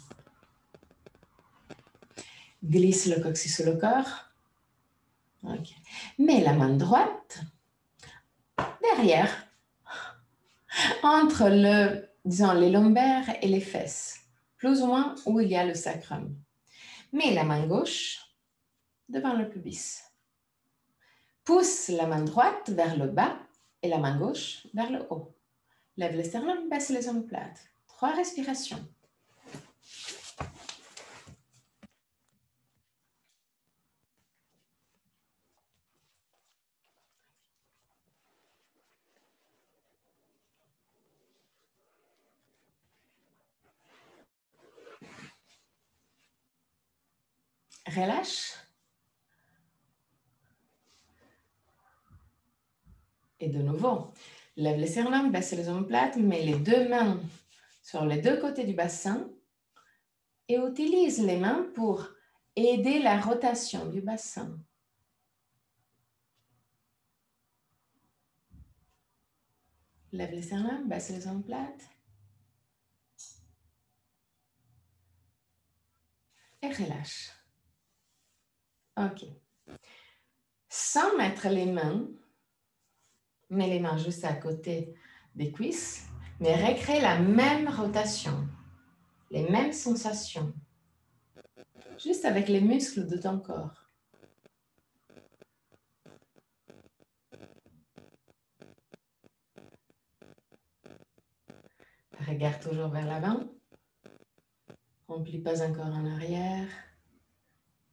S2: Glisse le coccyx sur le corps. Okay. Mets la main droite derrière, entre les lombaires et les fesses, plus ou moins où il y a le sacrum. Mets la main gauche devant le pubis. Pousse la main droite vers le bas et la main gauche vers le haut. Lève le sternum, baisse les omoplates. 3 respirations. Relâche. Et de nouveau, lève le sternum, baisse les omoplates, mets les 2 mains sur les 2 côtés du bassin et utilise les mains pour aider la rotation du bassin. Lève le sternum, baisse les omoplates et relâche. Ok. Sans mettre les mains, mets les mains juste à côté des cuisses, mais recrée la même rotation, les mêmes sensations, juste avec les muscles de ton corps. Regarde toujours vers l'avant. On ne plie pas encore en arrière.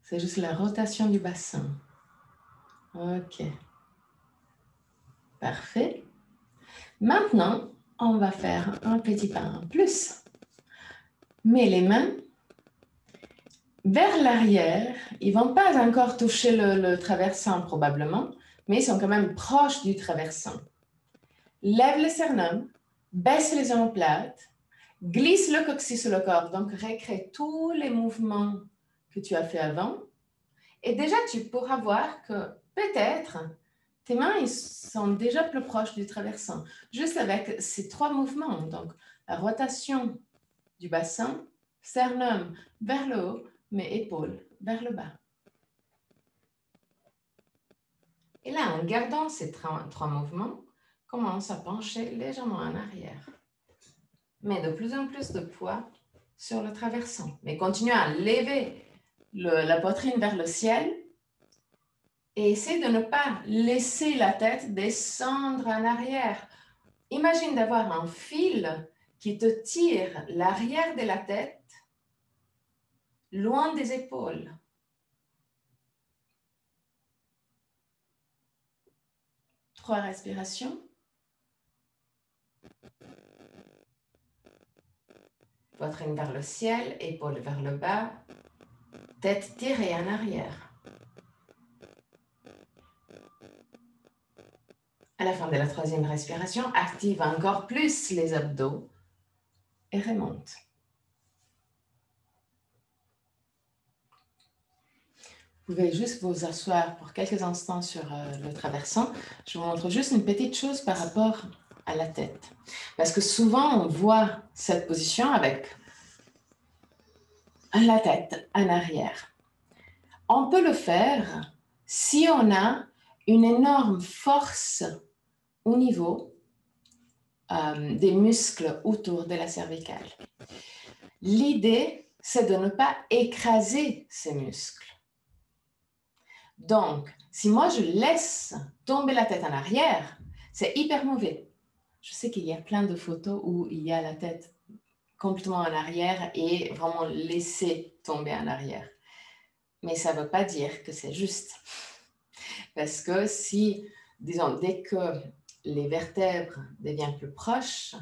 S2: C'est juste la rotation du bassin. Ok. Parfait. Maintenant, on va faire un petit pas en plus. Mets les mains vers l'arrière. Ils ne vont pas encore toucher le traversin probablement, mais ils sont quand même proches du traversin. Lève le sternum, baisse les omoplates, glisse le coccyx sur le corps, donc recrée tous les mouvements que tu as fait avant. Et déjà, tu pourras voir que peut-être tes mains ils sont déjà plus proches du traversin, juste avec ces 3 mouvements. Donc, la rotation du bassin, sternum vers le haut, mais épaules vers le bas. Et là, en gardant ces 3 mouvements, commence à pencher légèrement en arrière. Mets de plus en plus de poids sur le traversin, mais continue à lever la poitrine vers le ciel et essaie de ne pas laisser la tête descendre en arrière. Imagine d'avoir un fil qui te tire l'arrière de la tête loin des épaules. Trois respirations. Poitrine vers le ciel, épaules vers le bas, tête tirée en arrière. À la fin de la 3e respiration, active encore plus les abdos et remonte. Vous pouvez juste vous asseoir pour quelques instants sur le traversin. Je vous montre juste une petite chose par rapport à la tête. Parce que souvent, on voit cette position avec la tête en arrière. On peut le faire si on a une énorme force au niveau des muscles autour de la cervicale. L'idée, c'est de ne pas écraser ces muscles. Donc, si moi je laisse tomber la tête en arrière, c'est hyper mauvais. Je sais qu'il y a plein de photos où il y a la tête complètement en arrière et vraiment laissée tomber en arrière. Mais ça ne veut pas dire que c'est juste. Parce que si, disons, dès que les vertèbres deviennent plus proches,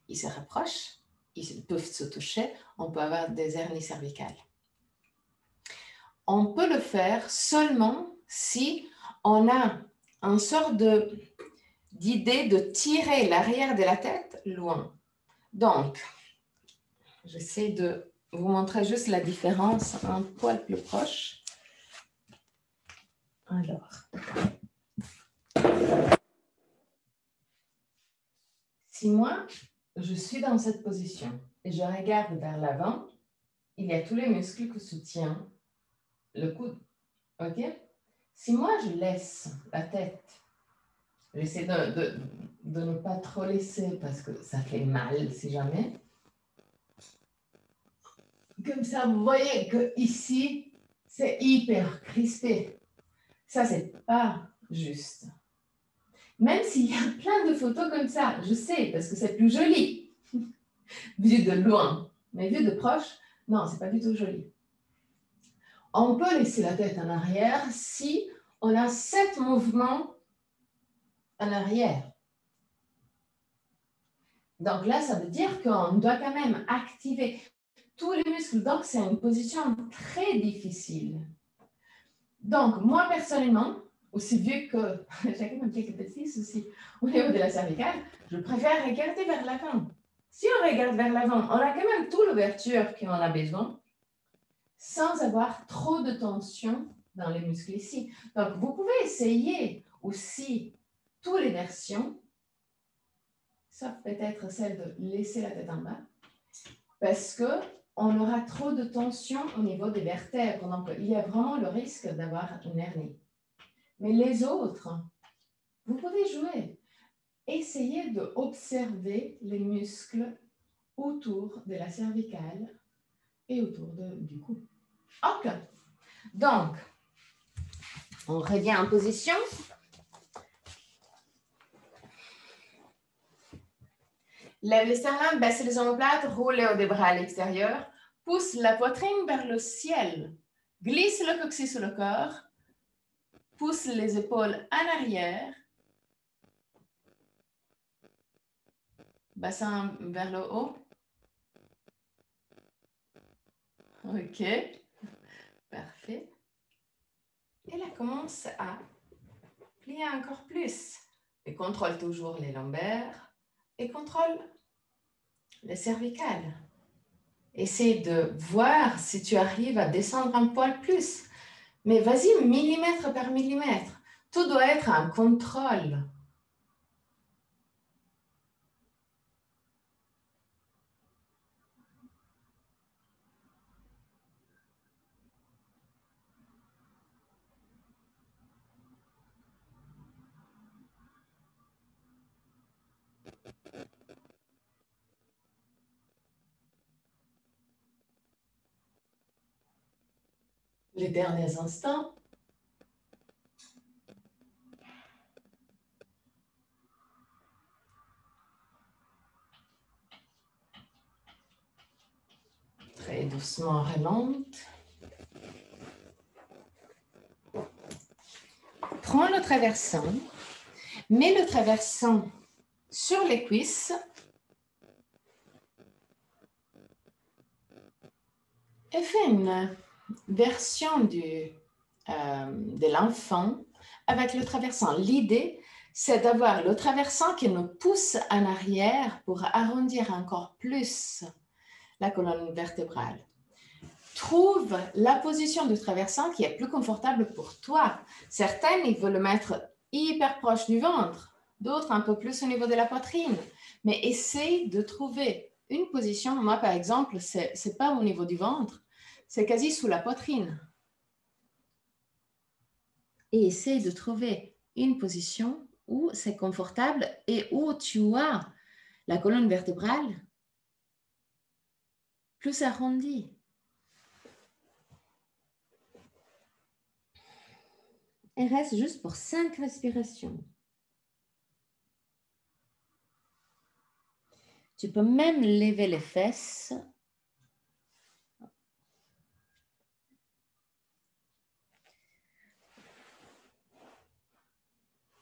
S2: ils se rapprochent, ils peuvent se toucher, on peut avoir des hernies cervicales. On peut le faire seulement si on a une sorte d'idée de tirer l'arrière de la tête loin.
S1: Donc, j'essaie de vous montrer juste la différence un poil plus proche. Alors, si moi, je suis dans cette position et je regarde vers l'avant, il y a tous les muscles que soutient le coude. OK? Si moi, je laisse la tête, j'essaie de ne pas trop laisser parce que ça fait mal si jamais. Comme ça, vous voyez que ici, c'est hyper crispé. Ça, c'est pas juste. Même s'il y a plein de photos comme ça, je sais, parce que c'est plus joli, vu de loin. Mais vu de proche, non, c'est pas du tout joli. On peut laisser la tête en arrière si on a 7 mouvements en arrière. Donc là, ça veut dire qu'on doit quand même activer tous les muscles. Donc, c'est une position très difficile. Donc, moi, personnellement, aussi vu que j'ai quand même quelques petits soucis au niveau de la cervicale, je préfère regarder vers l'avant. Si on regarde vers l'avant, on a quand même toute l'ouverture qu'on a besoin sans avoir trop de tension dans les muscles ici. Donc, vous pouvez essayer aussi toutes les versions, sauf peut-être celle de laisser la tête en bas, parce qu'on aura trop de tension au niveau des vertèbres. Donc, il y a vraiment le risque d'avoir une hernie. Mais les autres, vous pouvez jouer. Essayez d'observer les muscles autour de la cervicale et autour du cou. OK. Donc, on revient en position. Lève les sternums, baissez les omoplates, roulez des bras à l'extérieur. Pousse la poitrine vers le ciel. Glisse le coccyx sur le corps. Pousse les épaules en arrière. Bassin vers le haut. OK. Parfait. Et là, commence à plier encore plus. Et contrôle toujours les lombaires. Et contrôle les cervicales. Essaye de voir si tu arrives à descendre un poil plus. Mais vas-y, millimètre par millimètre. Tout doit être un contrôle. Les derniers instants. Très doucement, remonte. Prends le traversant. Mets le traversant sur les cuisses. Et fais une version de l'enfant avec le traversant. L'idée, c'est d'avoir le traversant qui nous pousse en arrière pour arrondir encore plus la colonne vertébrale. Trouve la position du traversant qui est plus confortable pour toi. Certaines, ils veulent le mettre hyper proche du ventre, d'autres un peu plus au niveau de la poitrine. Mais essaye de trouver une position. Moi, par exemple, c'est pas au niveau du ventre, c'est quasi sous la poitrine. Et essaye de trouver une position où c'est confortable et où tu as la colonne vertébrale plus arrondie. Et reste juste pour 5 respirations. Tu peux même lever les fesses.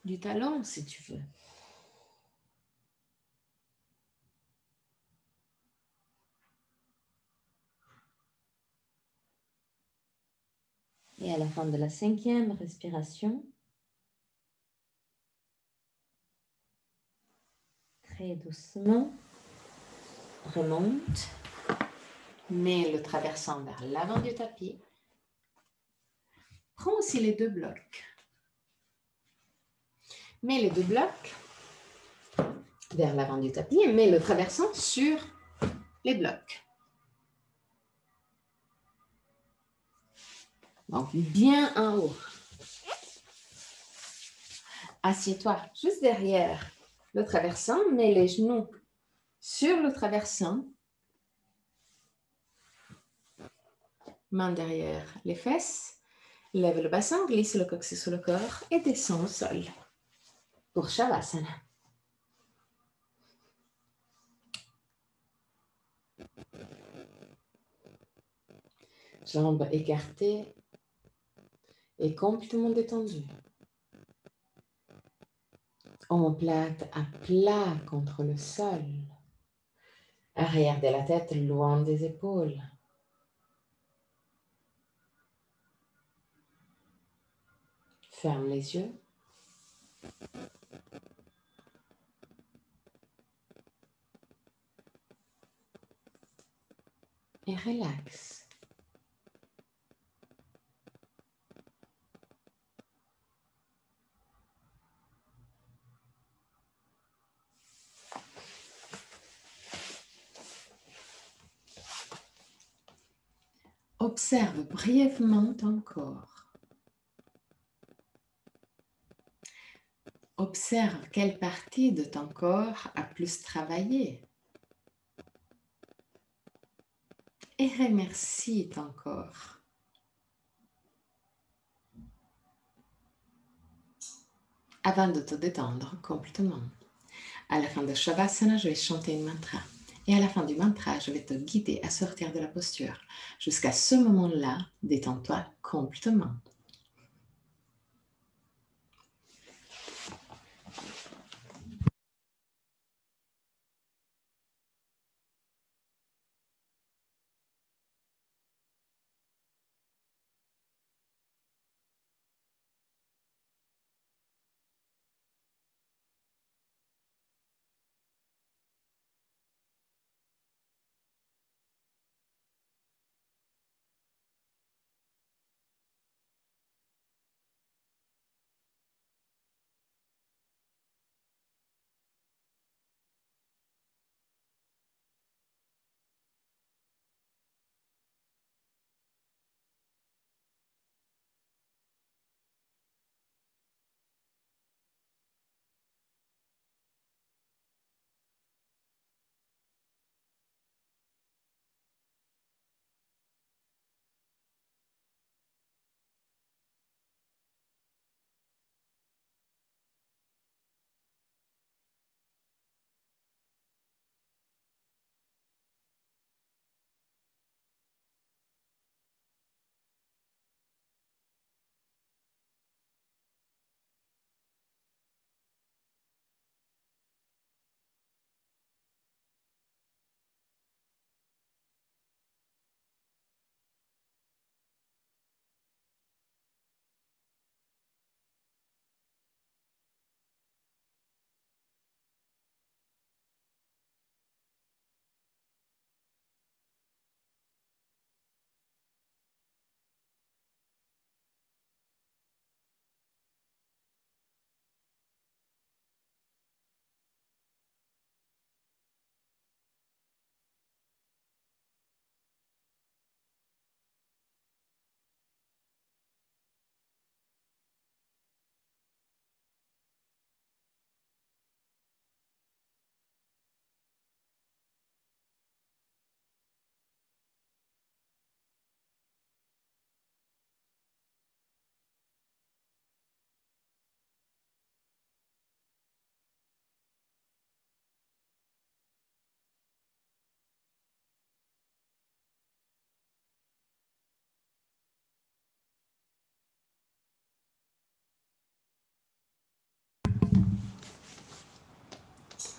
S1: Du talon, si tu veux. Et à la fin de la 5e respiration, très doucement,
S2: Remonte. Mets le traversant vers l'avant du tapis. Prends aussi les deux blocs. Mets les deux blocs vers l'avant du tapis et mets le traversant sur les blocs. Donc, bien en haut. Assieds-toi juste derrière le traversant. Mets les genoux sur le traversant. Main derrière les fesses. Lève le bassin, glisse le coccyx sous le corps et descends au sol. Pour Shavasana. Jambes écartées et complètement détendues. Omoplate à plat contre le sol. Arrière de la tête loin des épaules. Ferme les yeux. Et relaxe. Observe brièvement ton corps. Observe quelle partie de ton corps a plus travaillé. Et remercie ton corps. Avant de te détendre complètement. À la fin de Shavasana, je vais chanter une mantra. Et à la fin du mantra, je vais te guider à sortir de la posture. Jusqu'à ce moment-là, détends-toi complètement.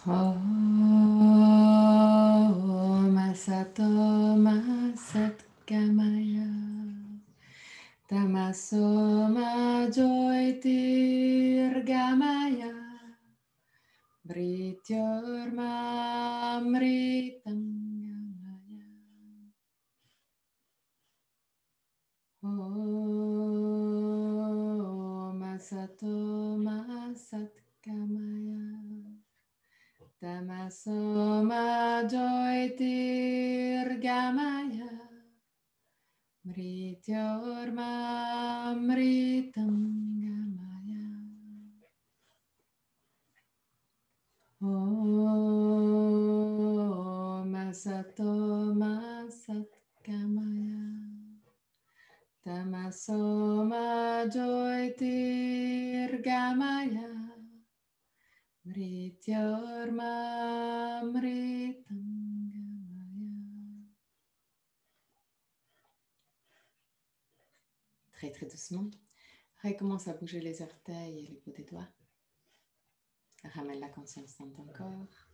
S2: Om Asato Ma Satgamaya Tamaso Ma Jyotirgamaya Mrityurma Mritam Om Asato Ma Satgamaya Tamaso Ma Jyotirgamaya Mrityorma Mritam Gamaya. Om Asato Ma Satgamaya Tamaso Ma Jyotirgamaya Mrityorma Mritam Gamaya. Très très doucement, recommence à bouger les orteils et les bouts des doigts. Ramène la conscience dans ton corps.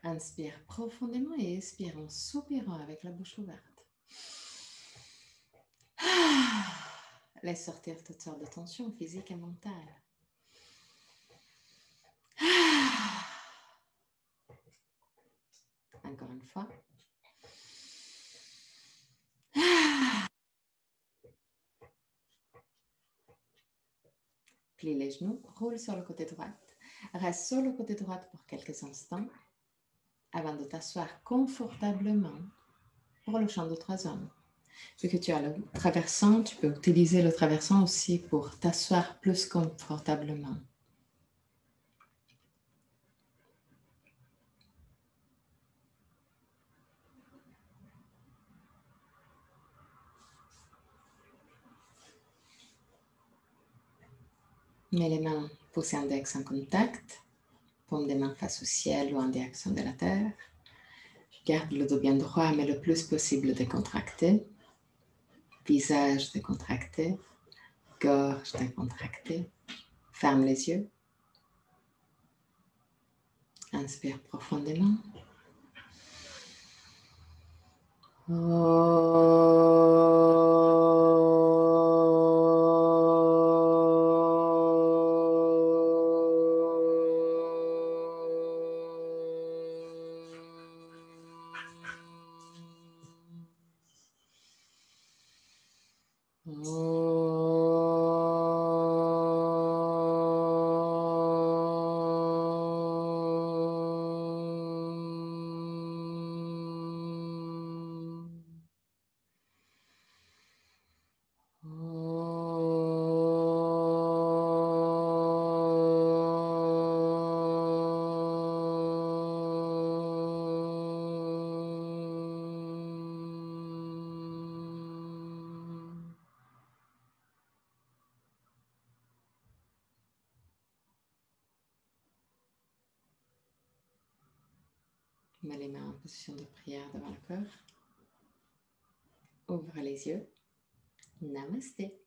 S2: Inspire profondément et expire en soupirant avec la bouche ouverte. Laisse sortir toutes sortes de tensions physiques et mentales. Encore une fois. Plie les genoux, roule sur le côté droit. Reste sur le côté droit pour quelques instants avant de t'asseoir confortablement pour le chant de 3 hommes. Vu que tu as le traversant, tu peux utiliser le traversant aussi pour t'asseoir plus confortablement. Mets les mains pouce et index en contact, paume des mains face au ciel ou en direction de la terre. Garde le dos bien droit, mais le plus possible décontracté. Visage décontracté, gorge décontractée. Ferme les yeux. Inspire profondément. Mets les mains en position de prière devant le cœur. Ouvre les yeux. Namasté.